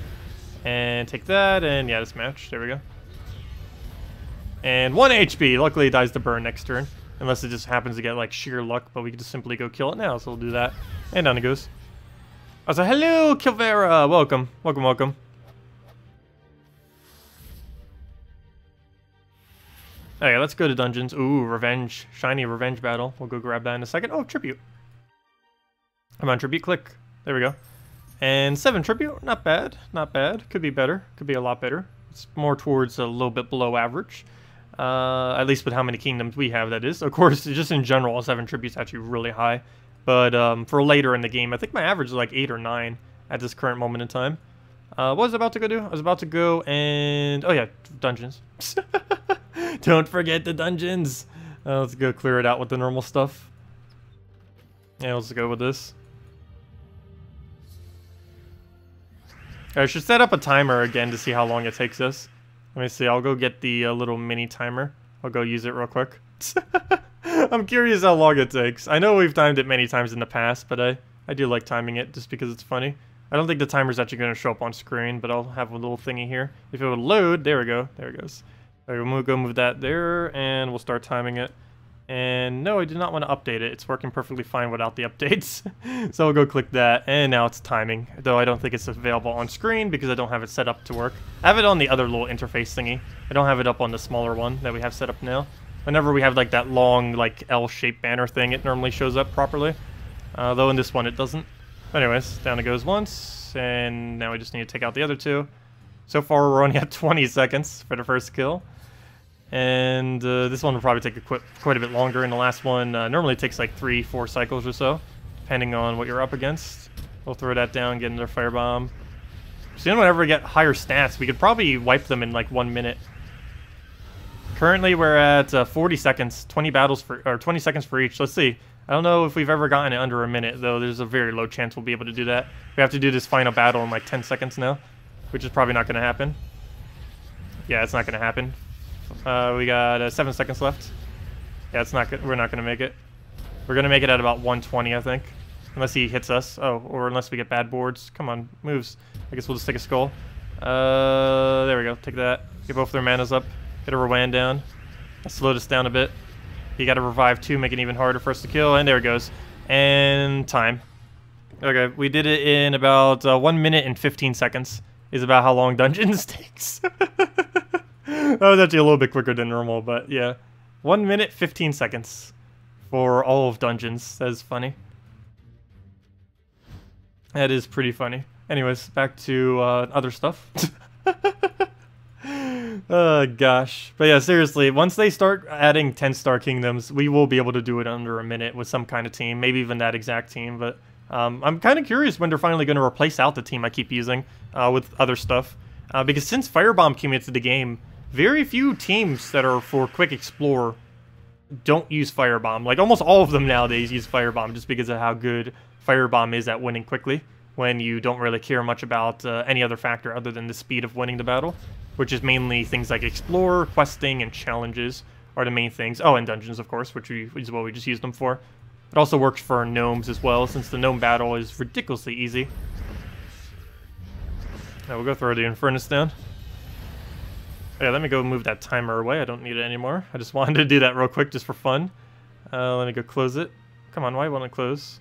And take that, and yeah, this match. There we go. And 1 HP. Luckily, it dies to burn next turn. Unless it just happens to get, like, sheer luck, but we can just simply go kill it now, so we'll do that. And down it goes. I was like, hello, Kilvera! Welcome. Welcome, welcome. Okay, let's go to dungeons. Ooh, revenge. Shiny revenge battle. We'll go grab that in a second. Oh, tribute. I'm on tribute. Click. There we go. And 7 tribute. Not bad. Not bad. Could be better. Could be a lot better. It's more towards a little bit below average. At least with how many kingdoms we have, that is. Of course, just in general, 7 tribute's actually really high. But for later in the game, I think my average is like 8 or 9 at this current moment in time. What was I about to go do? I was about to go and... oh yeah, dungeons. Don't forget the dungeons! Let's go clear it out with the normal stuff. Yeah, let's go with this. I should set up a timer again to see how long it takes us. Let me see, I'll go get the little mini timer. I'll go use it real quick. I'm curious how long it takes. I know we've timed it many times in the past, but I do like timing it just because it's funny. I don't think the timer's actually going to show up on screen, but I'll have a little thingy here. If it would load, there we go. There it goes. Right, we'll go move that there, and we'll start timing it. And no, I do not want to update it. It's working perfectly fine without the updates. So we'll go click that, and now it's timing. Though I don't think it's available on screen because I don't have it set up to work. I have it on the other little interface thingy. I don't have it up on the smaller one that we have set up now. Whenever we have like that long like L-shaped banner thing, it normally shows up properly. Though in this one it doesn't. Anyways, down it goes once, and now we just need to take out the other 2. So far we're only at 20 seconds for the first kill. And this one will probably take quite a bit longer, and the last one normally takes like 3-4 cycles or so, depending on what you're up against. We'll throw that down, get another firebomb. Soon whenever we get higher stats, we could probably wipe them in like 1 minute. Currently we're at 40 seconds, 20 seconds for each. Let's see. I don't know if we've ever gotten it under a minute, though. There's a very low chance we'll be able to do that. We have to do this final battle in like 10 seconds now, which is probably not going to happen. Yeah, it's not going to happen. We got 7 seconds left. Yeah, it's not good. We're not going to make it. We're going to make it at about 120, I think. Unless he hits us. Oh, or unless we get bad boards. Come on, moves. I guess we'll just take a skull. There we go. Take that. Get both their manas up. Get a Rowan down. That slowed us down a bit. He got a revive too, make it even harder for us to kill. And there it goes. And time. Okay, we did it in about 1 minute and 15 seconds. Is about how long dungeons takes. That was actually a little bit quicker than normal, but yeah. 1 minute, 15 seconds for all of dungeons. That is funny. That is pretty funny. Anyways, back to other stuff. Oh, gosh. But yeah, seriously, once they start adding 10-star kingdoms, we will be able to do it under a minute with some kind of team. Maybe even that exact team, but I'm kind of curious when they're finally going to replace out the team I keep using with other stuff. Because since Firebomb came into the game, very few teams that are for Quick Explore don't use Firebomb. Like, almost all of them nowadays use Firebomb just because of how good Firebomb is at winning quickly when you don't really care much about any other factor other than the speed of winning the battle, which is mainly things like Explore, questing, and challenges are the main things. Oh, and dungeons, of course, which is what we just used them for. It also works for gnomes as well, since the gnome battle is ridiculously easy. Now we'll go throw the Infernus down. Yeah, let me go move that timer away. I don't need it anymore. I just wanted to do that real quick just for fun. Let me go close it. Come on, why won't it close?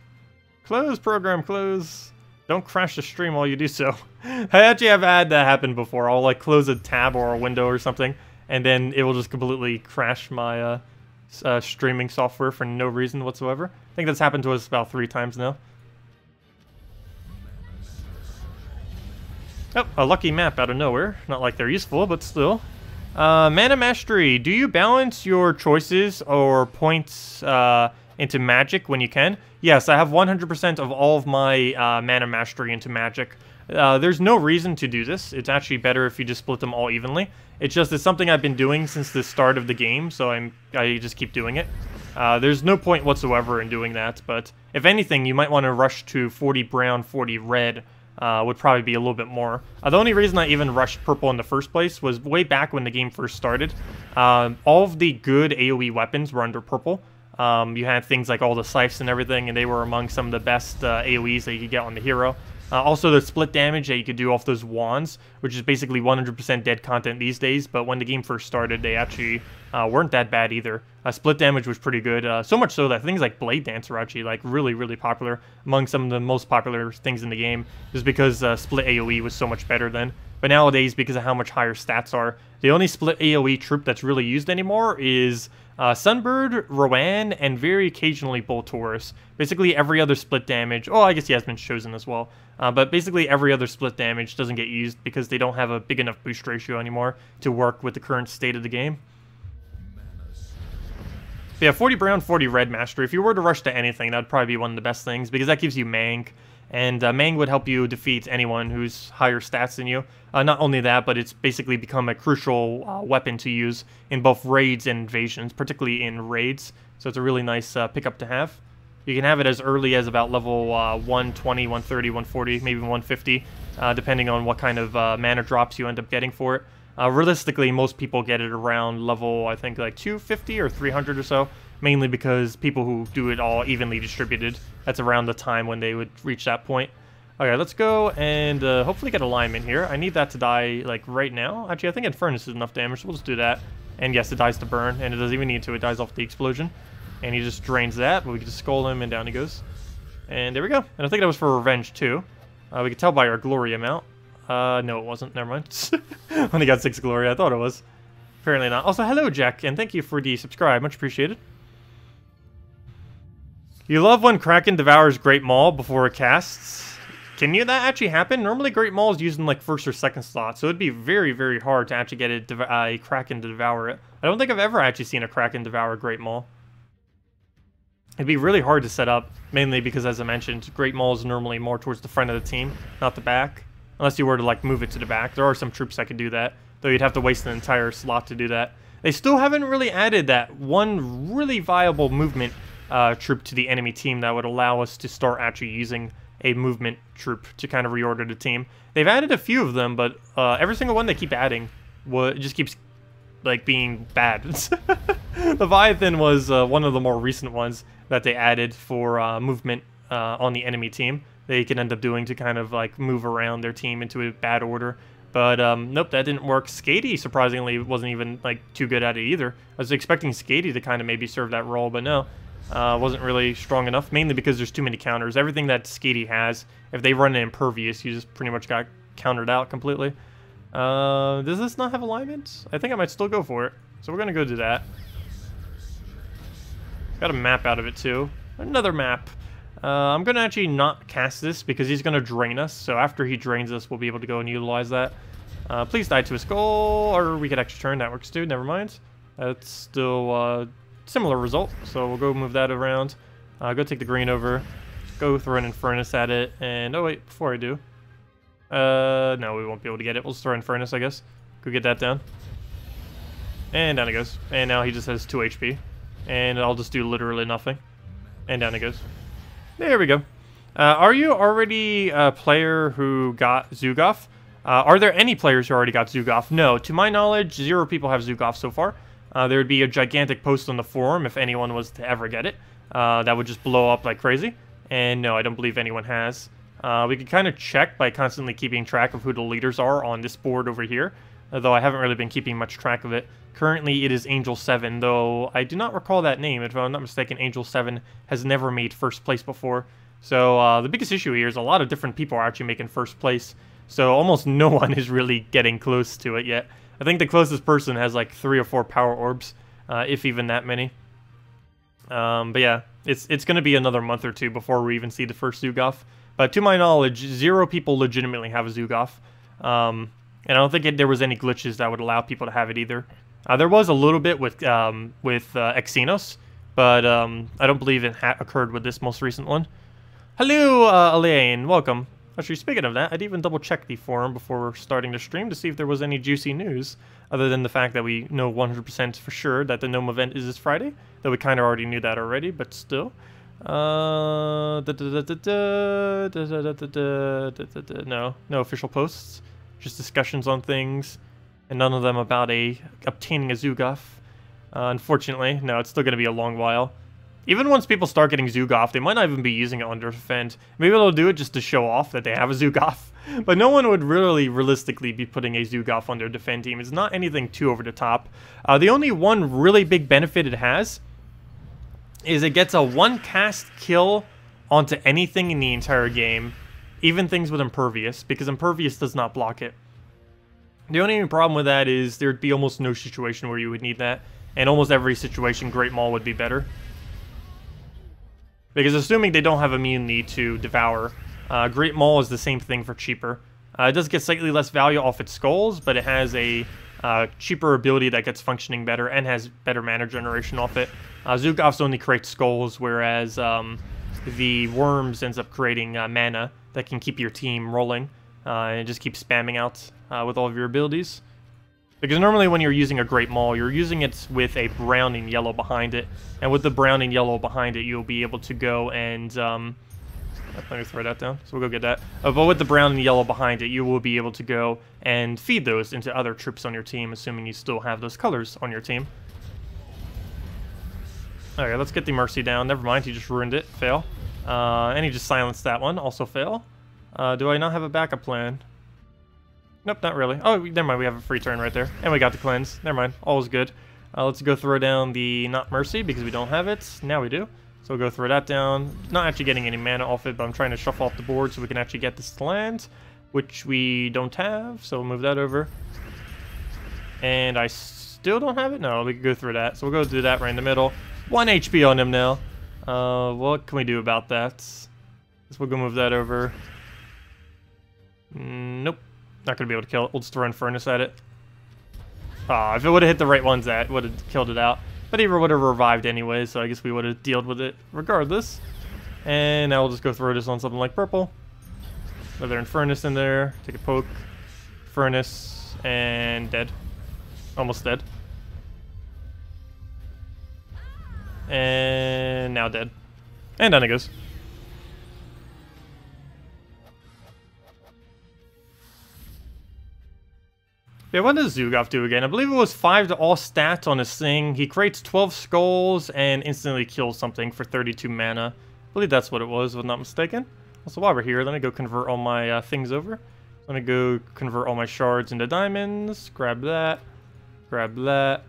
Close, program, close. Don't crash the stream while you do so. I actually have had that happen before. I'll like close a tab or a window or something, and then it will just completely crash my streaming software for no reason whatsoever. I think that's happened to us about 3 times now. Oh, a lucky map out of nowhere. Not like they're useful, but still. Mana Mastery. Do you balance your choices or points into magic when you can? Yes, I have 100% of all of my Mana Mastery into magic. There's no reason to do this. It's actually better if you just split them all evenly. It's something I've been doing since the start of the game, so I just keep doing it. There's no point whatsoever in doing that, but if anything, you might want to rush to 40 brown, 40 red. Would probably be a little bit more. The only reason I even rushed purple in the first place was way back when the game first started. All of the good AoE weapons were under purple. You had things like all the scythes and everything, and they were among some of the best AoEs that you could get on the hero. Also, the split damage that you could do off those wands, which is basically 100% dead content these days, but when the game first started, they actually weren't that bad either. Split damage was pretty good, so much so that things like Blade Dance are actually like really, really popular among some of the most popular things in the game, just because split AoE was so much better then. But nowadays, because of how much higher stats are, the only split AoE troop that's really used anymore is Sunbird, Rowan, and very occasionally Boltaurus. Basically every other split damage, oh I guess Yasmin's chosen as well, but basically every other split damage doesn't get used because they don't have a big enough boost ratio anymore to work with the current state of the game. But yeah, 40 brown, 40 red mastery. If you were to rush to anything, that would probably be one of the best things because that gives you Mang. And Mang would help you defeat anyone who's higher stats than you. Not only that, but it's basically become a crucial weapon to use in both raids and invasions, particularly in raids. So it's a really nice pickup to have. You can have it as early as about level 120, 130, 140, maybe 150, depending on what kind of mana drops you end up getting for it. Realistically, most people get it around level, I think, like 250 or 300 or so. Mainly because people who do it all evenly distributed, that's around the time when they would reach that point. Okay, let's go and hopefully get alignment here. I need that to die, like, right now. Actually, I think Infernus is enough damage, so we'll just do that. And yes, it dies to burn, and it doesn't even need to. It dies off the explosion. And he just drains that, but we can just skull him, and down he goes. And there we go. And I think that was for revenge, too. We could tell by our glory amount. No, it wasn't. Never mind. Only got 6 glory. I thought it was. Apparently not. Also, hello, Jack, and thank you for the subscribe. Much appreciated. You love when Kraken devours Great Maul before it casts. Can that actually happen? Normally Great Maul is used in like first or second slot, so it'd be very, very hard to actually get a Kraken to devour it. I don't think I've ever actually seen a Kraken devour Great Maul. It'd be really hard to set up, mainly because, as I mentioned, Great Maul is normally more towards the front of the team, not the back. Unless you were to like move it to the back. There are some troops that could do that, though you'd have to waste an entire slot to do that. They still haven't really added that one really viable movement troop to the enemy team that would allow us to start actually using a movement troop to kind of reorder the team. They've added a few of them, but every single one they keep adding just keeps like being bad. Leviathan was one of the more recent ones that they added for movement on the enemy team. They can end up doing to kind of like move around their team into a bad order. But nope, that didn't work. Skady, surprisingly, wasn't even like too good at it either. I was expecting Skady to kind of maybe serve that role, but no. Wasn't really strong enough, mainly because there's too many counters. Everything that Skady has, if they run an Impervious, you just pretty much got countered out completely. Does this not have alignment? I think I might still go for it. So we're going to go do that. Got a map out of it too. Another map. I'm going to actually not cast this because he's going to drain us. So after he drains us, we'll be able to go and utilize that. Please die to a skull, or we could extra turn. That works too. Never mind. That's still similar result. So we'll go move that around. Go take the green over. Go throw an Infernus at it. And oh wait, before I do. No, we won't be able to get it. We'll just throw Infernus, I guess. Go get that down. And down it goes. And now he just has 2 HP. And I'll just do literally nothing. And down it goes. There we go. Are you already a player who got Zhu Goff? Are there any players who already got Zhu Goff? No. To my knowledge, 0 people have Zhu Goff so far. There would be a gigantic post on the forum if anyone was to ever get it. That would just blow up like crazy. And no, I don't believe anyone has. We could kind of check by constantly keeping track of who the leaders are on this board over here. Although I haven't really been keeping much track of it. Currently, it is Angel 7, though I do not recall that name. If I'm not mistaken, Angel 7 has never made first place before. So the biggest issue here is a lot of different people are actually making first place. So almost no one is really getting close to it yet. I think the closest person has like 3 or 4 power orbs, if even that many. But yeah, it's going to be another month or two before we even see the first Zhu Goff. But to my knowledge, 0 people legitimately have a Zhu Goff. And I don't think there was any glitches that would allow people to have it either. There was a little bit with Exynos, but I don't believe it occurred with this most recent one. Hello, Elaine, welcome. Actually, speaking of that, I'd even double-check the forum before starting the stream to see if there was any juicy news, other than the fact that we know 100% for sure that the Gnome event is this Friday, though we kind of already knew that already, but still. No official posts, just discussions on things, and none of them about obtaining a Zhu Goff. Unfortunately, no, it's still going to be a long while. Even once people start getting Zhu Goff, they might not even be using it under defend. Maybe they'll do it just to show off that they have a Zhu Goff. But no one would really realistically be putting a Zhu Goff on their defend team. It's not anything too over the top. The only one really big benefit it has is it gets a 1-cast kill onto anything in the entire game. Even things with Impervious, because Impervious does not block it. The only problem with that is there'd be almost no situation where you would need that. And almost every situation, Great Maul would be better. Because assuming they don't have immunity to Devour, Great Maul is the same thing for cheaper. It does get slightly less value off its skulls, but it has a cheaper ability that gets functioning better and has better mana generation off it. Zhu Goff's only creates skulls, whereas the Worms ends up creating mana that can keep your team rolling and just keep spamming out with all of your abilities. Because normally when you're using a Great Maul, you're using it with a brown and yellow behind it. And with the brown and yellow behind it, you'll be able to go and... let me throw that down, so we'll go get that. But with the brown and yellow behind it, you will be able to go and feed those into other troops on your team, assuming you still have those colors on your team. Okay, let's get the Mercy down. Never mind, he just ruined it. Fail. And he just silenced that one. Also fail. Do I not have a backup plan? Nope, not really. Oh, never mind, we have a free turn right there. And we got the cleanse. Never mind, all is good. Let's go throw down the not Mercy, because we don't have it. Now we do. So we'll go throw that down. Not actually getting any mana off it, but I'm trying to shuffle off the board so we can actually get this to land, which we don't have, so we'll move that over. And I still don't have it? No, we can go through that. So we'll go do that right in the middle. 1 HP on him now. What can we do about that? Guess we'll go move that over. Nope. Not going to be able to kill it. We'll just throw Infernus at it. If it would have hit the right ones, that would have killed it out. But he would have revived anyway, so I guess we would have dealt with it regardless. And now we'll just go throw this on something like purple. Another Infernus in there. Take a poke. Furnace. And dead. Almost dead. And now dead. And down it goes. Yeah, what does Zhu Goff do again? I believe it was 5 to all stats on his thing. He creates 12 skulls and instantly kills something for 32 mana. I believe that's what it was, if I'm not mistaken. Also, while we're here, let me go convert all my things over. Let me go convert all my shards into diamonds. Grab that. Grab that.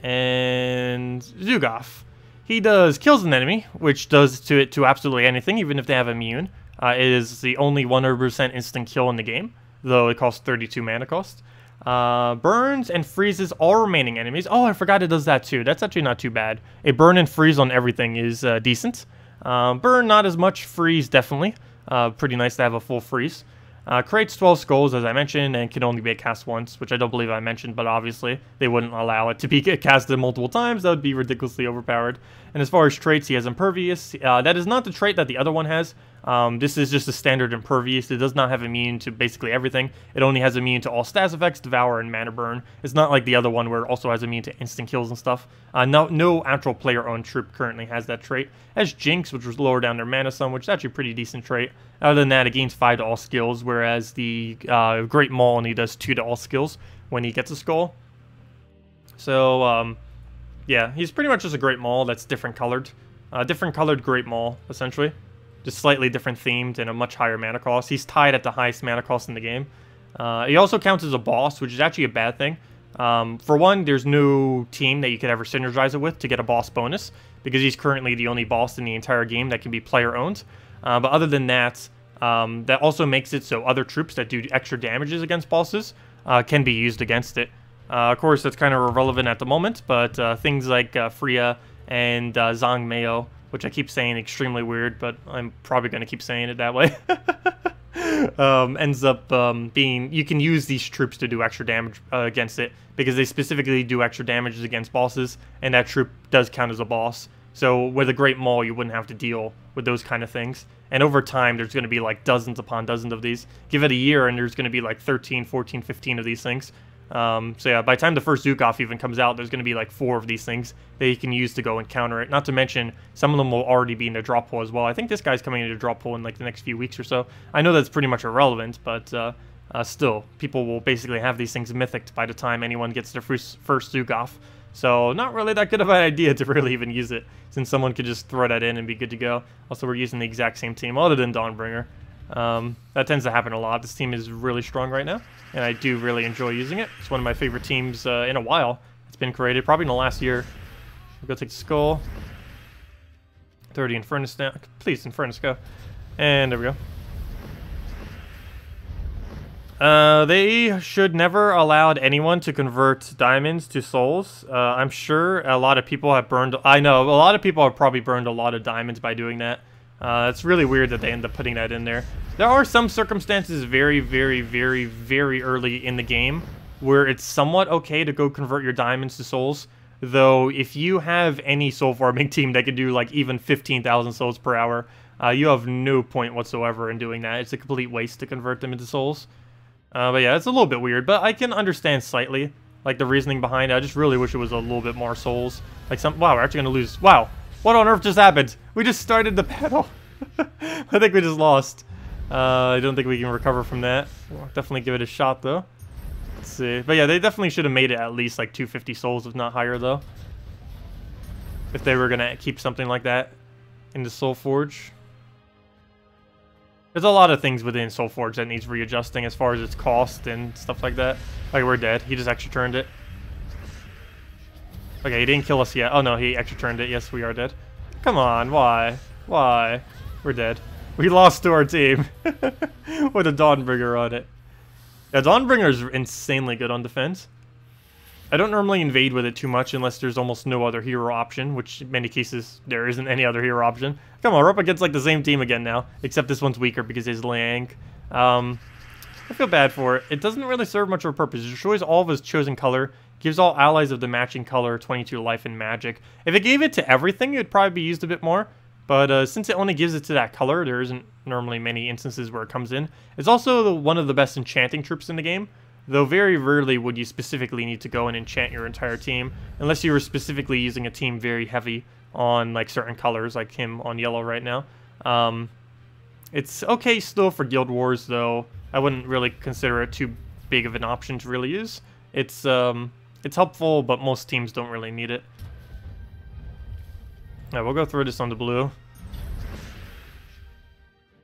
And Zhu Goff. He kills an enemy, which does to it to absolutely anything, even if they have immune. It is the only 100% instant kill in the game, though it costs 32 mana cost. Burns and freezes all remaining enemies. Oh, I forgot it does that too. That's actually not too bad. A burn and freeze on everything is decent. Burn, not as much. Freeze, definitely. Pretty nice to have a full freeze. Creates 12 skulls, as I mentioned, and can only be cast once, which I don't believe I mentioned, but obviously they wouldn't allow it to be casted multiple times. That would be ridiculously overpowered. And as far as traits, he has Impervious. That is not the trait that the other one has. This is just a standard Impervious. It does not have immune to basically everything. It only has immune to all stats effects, Devour, and Mana Burn. It's not like the other one where it also has immune to instant kills and stuff. No actual player-owned troop currently has that trait. As Jinx, which was lower down their mana some, which is actually a pretty decent trait. Other than that, it gains 5 to all skills, whereas the Great Maul only does 2 to all skills when he gets a skull. So, yeah, he's pretty much just a Great Maul that's different colored. Different colored Great Maul, essentially. Just slightly different themed and a much higher mana cost. He's tied at the highest mana cost in the game. He also counts as a boss, which is actually a bad thing. For one, there's no team that you could ever synergize it with to get a boss bonus, because he's currently the only boss in the entire game that can be player-owned. But other than that, that also makes it so other troops that do extra damages against bosses can be used against it. Of course, that's kind of irrelevant at the moment, but things like Freya and Zhang Meo, which I keep saying extremely weird, but I'm probably going to keep saying it that way, ends up being... You can use these troops to do extra damage against it, because they specifically do extra damage against bosses, and that troop does count as a boss. So with a Great Maul, you wouldn't have to deal with those kind of things. And over time, there's going to be like dozens upon dozens of these. Give it a year, and there's going to be like 13, 14, 15 of these things. So yeah, by the time the first Zhu Goff even comes out, there's going to be like 4 of these things that you can use to go and counter it. Not to mention, some of them will already be in the drop pool as well. I think this guy's coming into the drop pool in like the next few weeks or so. I know that's pretty much irrelevant, but still, people will basically have these things mythicked by the time anyone gets their first Zhu Goff. So not really that good of an idea to really even use it, since someone could just throw that in and be good to go. Also, we're using the exact same team, other than Dawnbringer. That tends to happen a lot. This team is really strong right now, and I do really enjoy using it. It's one of my favorite teams in a while. It's been created, probably in the last year. We'll go take the skull. 30 Infernus now. Please, Infernus, go. And there we go. They should never allowed anyone to convert diamonds to souls. I'm sure a lot of people have burned... I know, a lot of people have probably burned a lot of diamonds by doing that. It's really weird that they end up putting that in there. There are some circumstances very, very, very, very early in the game where it's somewhat okay to go convert your diamonds to souls. Though, if you have any soul farming team that can do like even 15,000 souls per hour, you have no point whatsoever in doing that. It's a complete waste to convert them into souls. But yeah, it's a little bit weird, but I can understand slightly, like, the reasoning behind it. I just really wish it was a little bit more souls. Like, wow, we're actually going to lose. Wow, what on earth just happened? We just started the battle. I think we just lost. I don't think we can recover from that. We'll definitely give it a shot, though. Let's see. But yeah, they definitely should have made it at least, like, 250 souls, if not higher, though. If they were going to keep something like that in the Soul Forge. There's a lot of things within Soulforge that needs readjusting as far as its cost and stuff like that. Like, we're dead. He just extra turned it. Okay, he didn't kill us yet. Oh no, he extra turned it. Yes, we are dead. Come on, why? Why? We're dead. We lost to our team. With a Dawnbringer on it. Yeah, Dawnbringer is insanely good on defense. I don't normally invade with it too much unless there's almost no other hero option, which in many cases there isn't any other hero option. Come on, we're up against like the same team again now, except this one's weaker because it's Liang. I feel bad for it. It doesn't really serve much of a purpose. It destroys all of his chosen color, gives all allies of the matching color 22 life and magic. If it gave it to everything, it would probably be used a bit more. But since it only gives it to that color, there isn't normally many instances where it comes in. It's also one of the best enchanting troops in the game. Though very rarely would you specifically need to go and enchant your entire team, unless you were specifically using a team very heavy on like certain colors, like him on yellow right now. It's okay still for Guild Wars, though. I wouldn't really consider it too big of an option to really use. It's helpful, but most teams don't really need it. Alright, we'll go through this on the blue.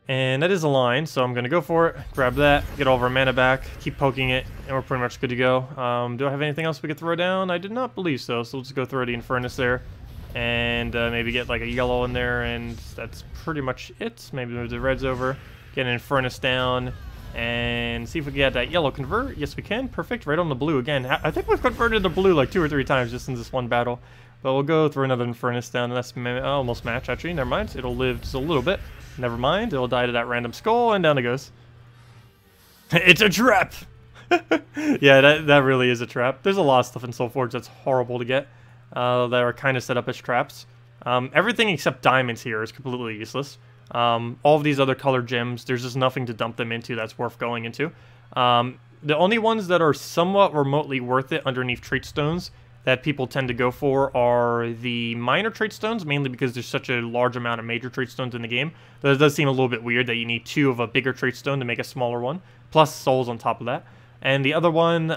And that is a line, so I'm going to go for it, grab that, get all of our mana back, keep poking it, and we're pretty much good to go. Do I have anything else we could throw down? I did not believe so, so let's go throw the Infernus there. And maybe get like a yellow in there, and that's pretty much it. Maybe move the reds over, get an Infernus down, and see if we can get that yellow convert. Yes, we can. Perfect. Right on the blue again. I think we've converted the blue like 2 or 3 times just in this one battle. But we'll go through another Infernus down, and that's almost match, actually. Never mind. It'll live just a little bit. Never mind. It'll die to that random skull, and down it goes. It's a trap! Yeah, that really is a trap. There's a lot of stuff in Soulforge that's horrible to get. That are kind of set up as traps. Everything except diamonds here is completely useless. All of these other colored gems, there's just nothing to dump them into that's worth going into. The only ones that are somewhat remotely worth it underneath trait stones that people tend to go for are the minor trait stones, mainly because there's such a large amount of major trait stones in the game. But it does seem a little bit weird that you need 2 of a bigger trait stone to make a smaller one, plus souls on top of that. And the other one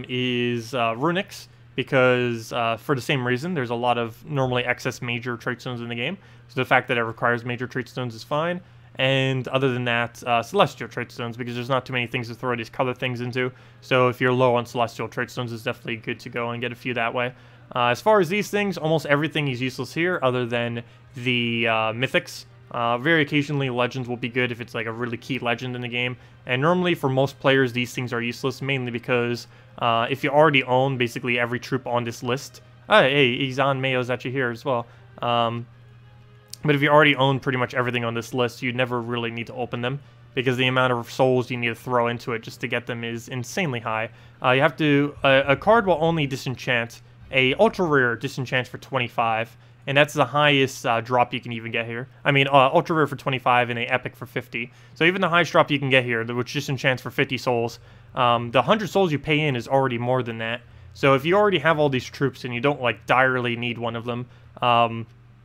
is runics, because for the same reason, there's a lot of normally excess major trait stones in the game. So the fact that it requires major trait stones is fine. And other than that, celestial trait stones, because there's not too many things to throw these color things into. So if you're low on celestial trait stones, it's definitely good to go and get a few that way. As far as these things, almost everything is useless here, other than the mythics. Very occasionally, legends will be good if it's like a really key legend in the game. And normally, for most players, these things are useless, mainly because If you already own basically every troop on this list, hey, Izan Mayo's actually here as well. But if you already own pretty much everything on this list, you never really need to open them, because the amount of souls you need to throw into it just to get them is insanely high. You have to, a card will only disenchant a ultra rare disenchant for 25, and that's the highest drop you can even get here. I mean, ultra rare for 25 and a epic for 50. So even the highest drop you can get here, which disenchants for 50 souls, the 100 souls you pay in is already more than that. So if you already have all these troops and you don't like direly need one of them,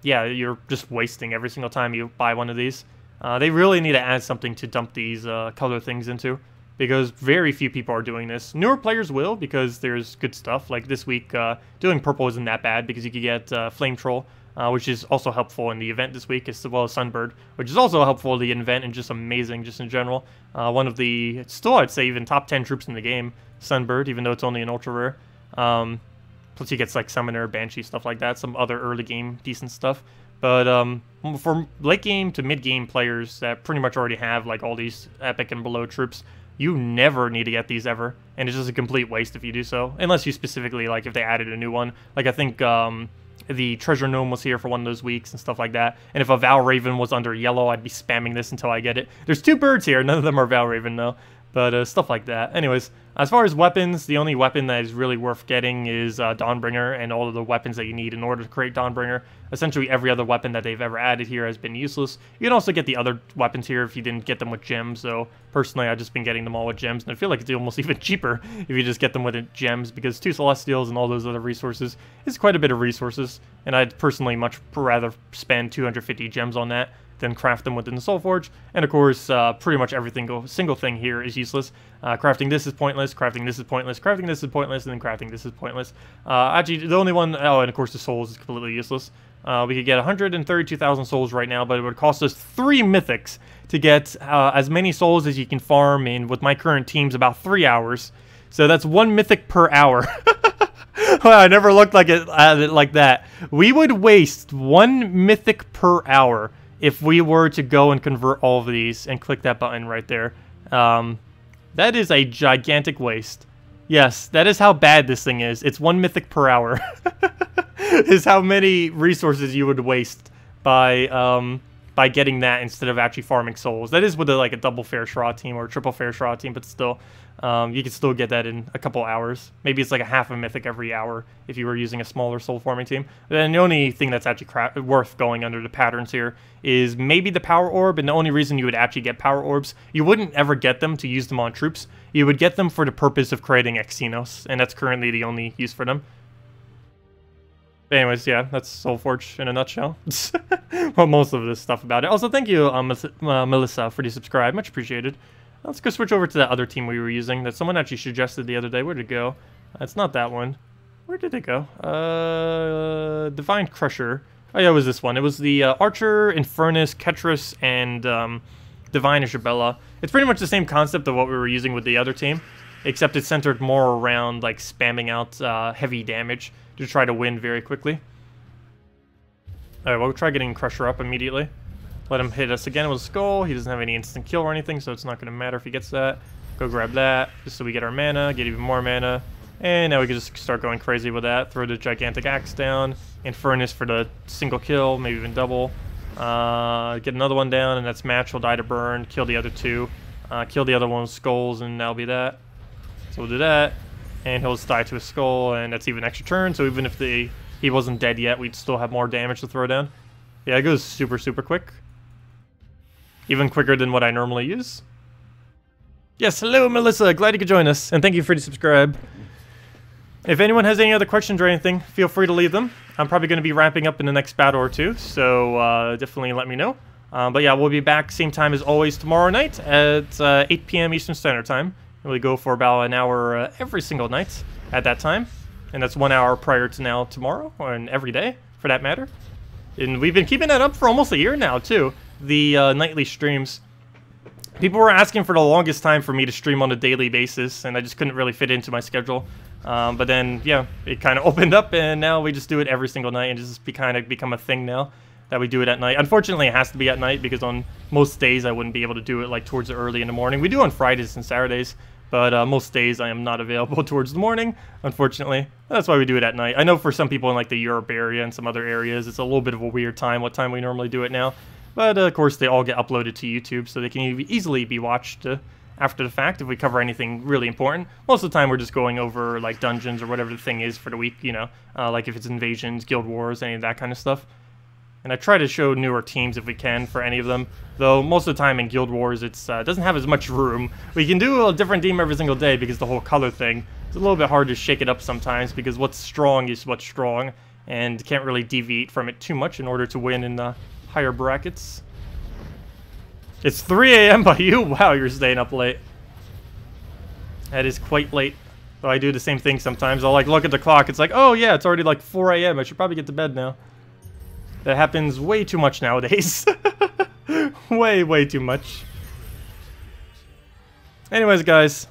yeah, you're just wasting every single time you buy one of these. They really need to add something to dump these color things into, because very few people are doing this. Newer players will, because there's good stuff. Like this week, doing purple isn't that bad, because you could get Flame Troll, which is also helpful in the event this week, as well as Sunbird, which is also helpful in the event and just amazing just in general. One of the, still I'd say even top 10 troops in the game, Sunbird, even though it's only an ultra rare. Plus he gets like Summoner, Banshee, stuff like that, some other early game decent stuff. But for late game to mid game players that pretty much already have like all these epic and below troops, you never need to get these ever, and it's just a complete waste if you do so, unless you specifically like if they added a new one. Like I think the Treasure Gnome was here for one of those weeks and stuff like that, and if a Val Raven was under yellow, I'd be spamming this until I get it. There's 2 birds here, none of them are Val Raven though. But stuff like that. Anyways, as far as weapons, the only weapon that is really worth getting is Dawnbringer, and all of the weapons that you need in order to create Dawnbringer. Essentially every other weapon that they've ever added here has been useless. You can also get the other weapons here if you didn't get them with gems, so personally I've just been getting them all with gems, and I feel like it's almost even cheaper if you just get them with gems, because 2 Celestials and all those other resources is quite a bit of resources, and I'd personally much rather spend 250 gems on that than craft them within the Soul Forge. And of course, pretty much every single thing here is useless. Crafting this is pointless, crafting this is pointless, crafting this is pointless, and then crafting this is pointless. Actually, the only one, oh, and of course the souls is completely useless. We could get 132,000 souls right now, but it would cost us 3 mythics to get as many souls as you can farm in, with my current teams, about 3 hours. So that's 1 mythic per hour. Well, I never looked at it like that. We would waste 1 mythic per hour if we were to go and convert all of these and click that button right there. That is a gigantic waste. Yes, that is how bad this thing is. It's 1 mythic per hour. Is how many resources you would waste by getting that instead of actually farming souls. That is with like a double Fair Shroud team or a triple Fair Shroud team, but still, you can still get that in a couple hours. Maybe it's like a half a mythic every hour if you were using a smaller soul farming team. Then the only thing that's actually worth going under the patterns here is maybe the Power Orb, and the only reason you would actually get Power Orbs, you wouldn't ever get them to use them on troops. You would get them for the purpose of creating Xenos, and that's currently the only use for them. But anyways, yeah, that's Soul Forge in a nutshell. Well, most of this stuff about it. Also, thank you, Melissa, for the subscribe. Much appreciated. Let's go switch over to that other team we were using that someone actually suggested the other day. Where'd it go? It's not that one. Where did it go? Divine Crusher. Oh, yeah, it was this one. It was the Archer, Infernus, Ketris, and Divine Isabella. It's pretty much the same concept of what we were using with the other team, except it's centered more around like spamming out heavy damage to try to win very quickly. Alright, we'll try getting Crusher up immediately. Let him hit us again with a skull. He doesn't have any instant kill or anything, so it's not going to matter if he gets that. Go grab that, just so we get our mana, get even more mana. And now we can just start going crazy with that. Throw the gigantic axe down. Infernus for the single kill, maybe even double. Get another one down, and that's match. He'll die to burn. Kill the other 2. Kill the other one with skulls, and that'll be that. So we'll do that. And he'll just die to his skull, and that's even extra turn. So even if he wasn't dead yet, we'd still have more damage to throw down. Yeah, it goes super, super quick. Even quicker than what I normally use. Yes, hello, Melissa. Glad you could join us. And thank you for the subscribe. If anyone has any other questions or anything, feel free to leave them. I'm probably going to be wrapping up in the next battle or 2, so definitely let me know. But yeah, we'll be back same time as always tomorrow night at 8 p.m. Eastern Standard Time. We go for about an hour every single night at that time. And that's 1 hour prior to now tomorrow, and every day, for that matter. And we've been keeping that up for almost a year now, too. The nightly streams. People were asking for the longest time for me to stream on a daily basis, and I just couldn't really fit into my schedule. But then, yeah, it kind of opened up, and now we just do it every single night, and it's just kind of become a thing now that we do it at night. Unfortunately, it has to be at night, because on most days I wouldn't be able to do it like towards the early in the morning. We do on Fridays and Saturdays, But most days I am not available towards the morning, unfortunately. That's why we do it at night. I know for some people in like the Europe area and some other areas, it's a little bit of a weird time, what time we normally do it now. But of course, they all get uploaded to YouTube, so they can easily be watched after the fact if we cover anything really important. Most of the time, we're just going over like dungeons or whatever the thing is for the week, you know, like if it's invasions, guild wars, any of that kind of stuff. And I try to show newer teams if we can for any of them, though most of the time in Guild Wars it doesn't have as much room. We can do a different team every single day because the whole color thing, it's a little bit hard to shake it up sometimes because what's strong is what's strong, and can't really deviate from it too much in order to win in the higher brackets. It's 3 a.m. by you? Wow, you're staying up late. That is quite late. Though I do the same thing sometimes. I'll like look at the clock, it's like, oh yeah, it's already like 4 a.m. I should probably get to bed now. That happens way too much nowadays. way too much. Anyways, guys,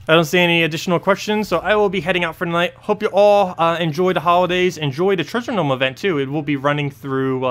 I don't see any additional questions, so I will be heading out for tonight. Hope you all enjoy the holidays. Enjoy the Treasure Gnome event, too. It will be running through,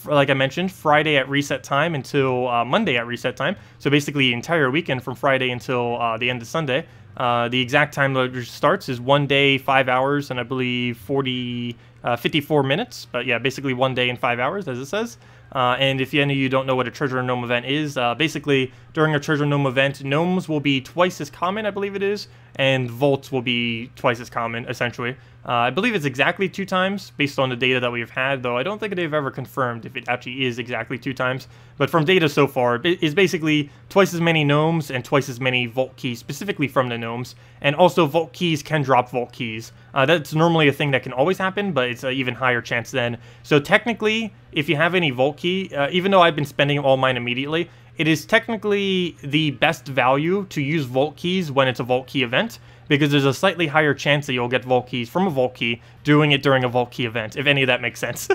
like I mentioned, Friday at reset time until Monday at reset time. So basically, the entire weekend from Friday until the end of Sunday. The exact time that it starts is 1 day, 5 hours, and I believe 54 minutes. But yeah, basically 1 day and 5 hours, as it says. And if any of you don't know what a Treasure Gnome event is, basically during a Treasure Gnome event, gnomes will be twice as common, I believe it is, and vaults will be twice as common, essentially. I believe it's exactly 2 times, based on the data that we've had, though I don't think they've ever confirmed if it actually is exactly 2 times. But from data so far, it is basically twice as many gnomes and twice as many vault keys, specifically from the gnomes. And also, vault keys can drop vault keys. That's normally a thing that can always happen, but it's an even higher chance then. So technically, if you have any vault key, even though I've been spending all mine immediately, it is technically the best value to use vault keys when it's a vault key event, because there's a slightly higher chance that you'll get vault keys from a vault key doing it during a vault key event, if any of that makes sense.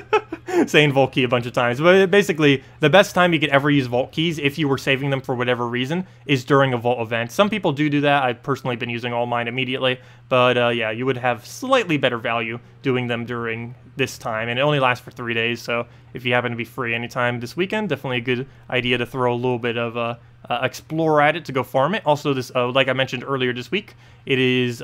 Saying vault key a bunch of times. But basically, the best time you could ever use vault keys, if you were saving them for whatever reason, is during a vault event. Some people do that. I've personally been using all mine immediately. But yeah, you would have slightly better value doing them during this time. And it only lasts for 3 days, so if you happen to be free anytime this weekend, definitely a good idea to throw a little bit of explore at it to go farm it. Also, this, like I mentioned earlier this week, it is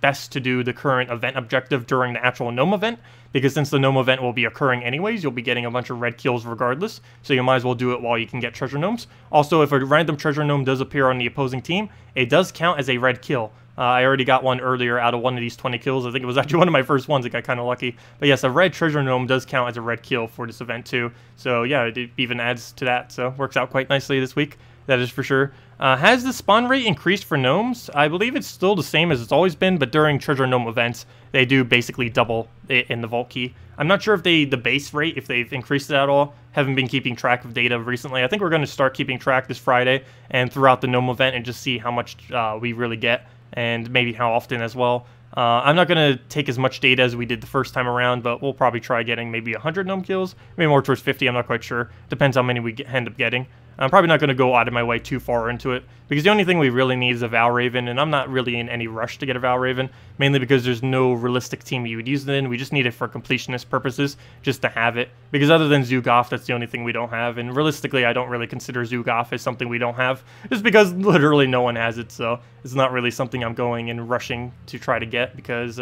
best to do the current event objective during the actual gnome event, because since the gnome event will be occurring anyways, you'll be getting a bunch of red kills regardless, so you might as well do it while you can get treasure gnomes. Also, if a random treasure gnome does appear on the opposing team, it does count as a red kill. I already got one earlier out of one of these 20 kills. I think it was actually one of my first ones. I got kind of lucky. But yes, a red treasure gnome does count as a red kill for this event too. So yeah, it even adds to that. So works out quite nicely this week. That is for sure. Has the spawn rate increased for gnomes? I believe it's still the same as it's always been, but during treasure gnome events, they do basically double it in the vault key. I'm not sure if the base rate, if they've increased it at all. Haven't been keeping track of data recently. I think we're going to start keeping track this Friday and throughout the gnome event and just see how much we really get, and maybe how often as well. I'm not going to take as much data as we did the first time around, but we'll probably try getting maybe 100 gnome kills, maybe more towards 50, I'm not quite sure. Depends how many we end up getting. I'm probably not going to go out of my way too far into it, because the only thing we really need is a Valraven, and I'm not really in any rush to get a Valraven, mainly because there's no realistic team you would use it in. We just need it for completionist purposes, just to have it, because other than Zhu Goff, that's the only thing we don't have, and realistically, I don't really consider Zhu Goff as something we don't have, just because literally no one has it, so it's not really something I'm going and rushing to try to get, because,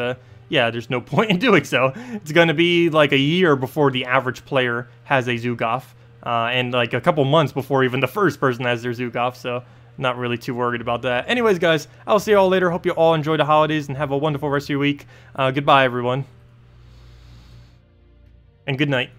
yeah, there's no point in doing so. It's going to be like a year before the average player has a Zhu Goff. And like a couple months before even the first person has their Zhu Goff, so not really too worried about that. Anyways, guys, I'll see you all later. Hope you all enjoy the holidays and have a wonderful rest of your week. Goodbye, everyone. And good night.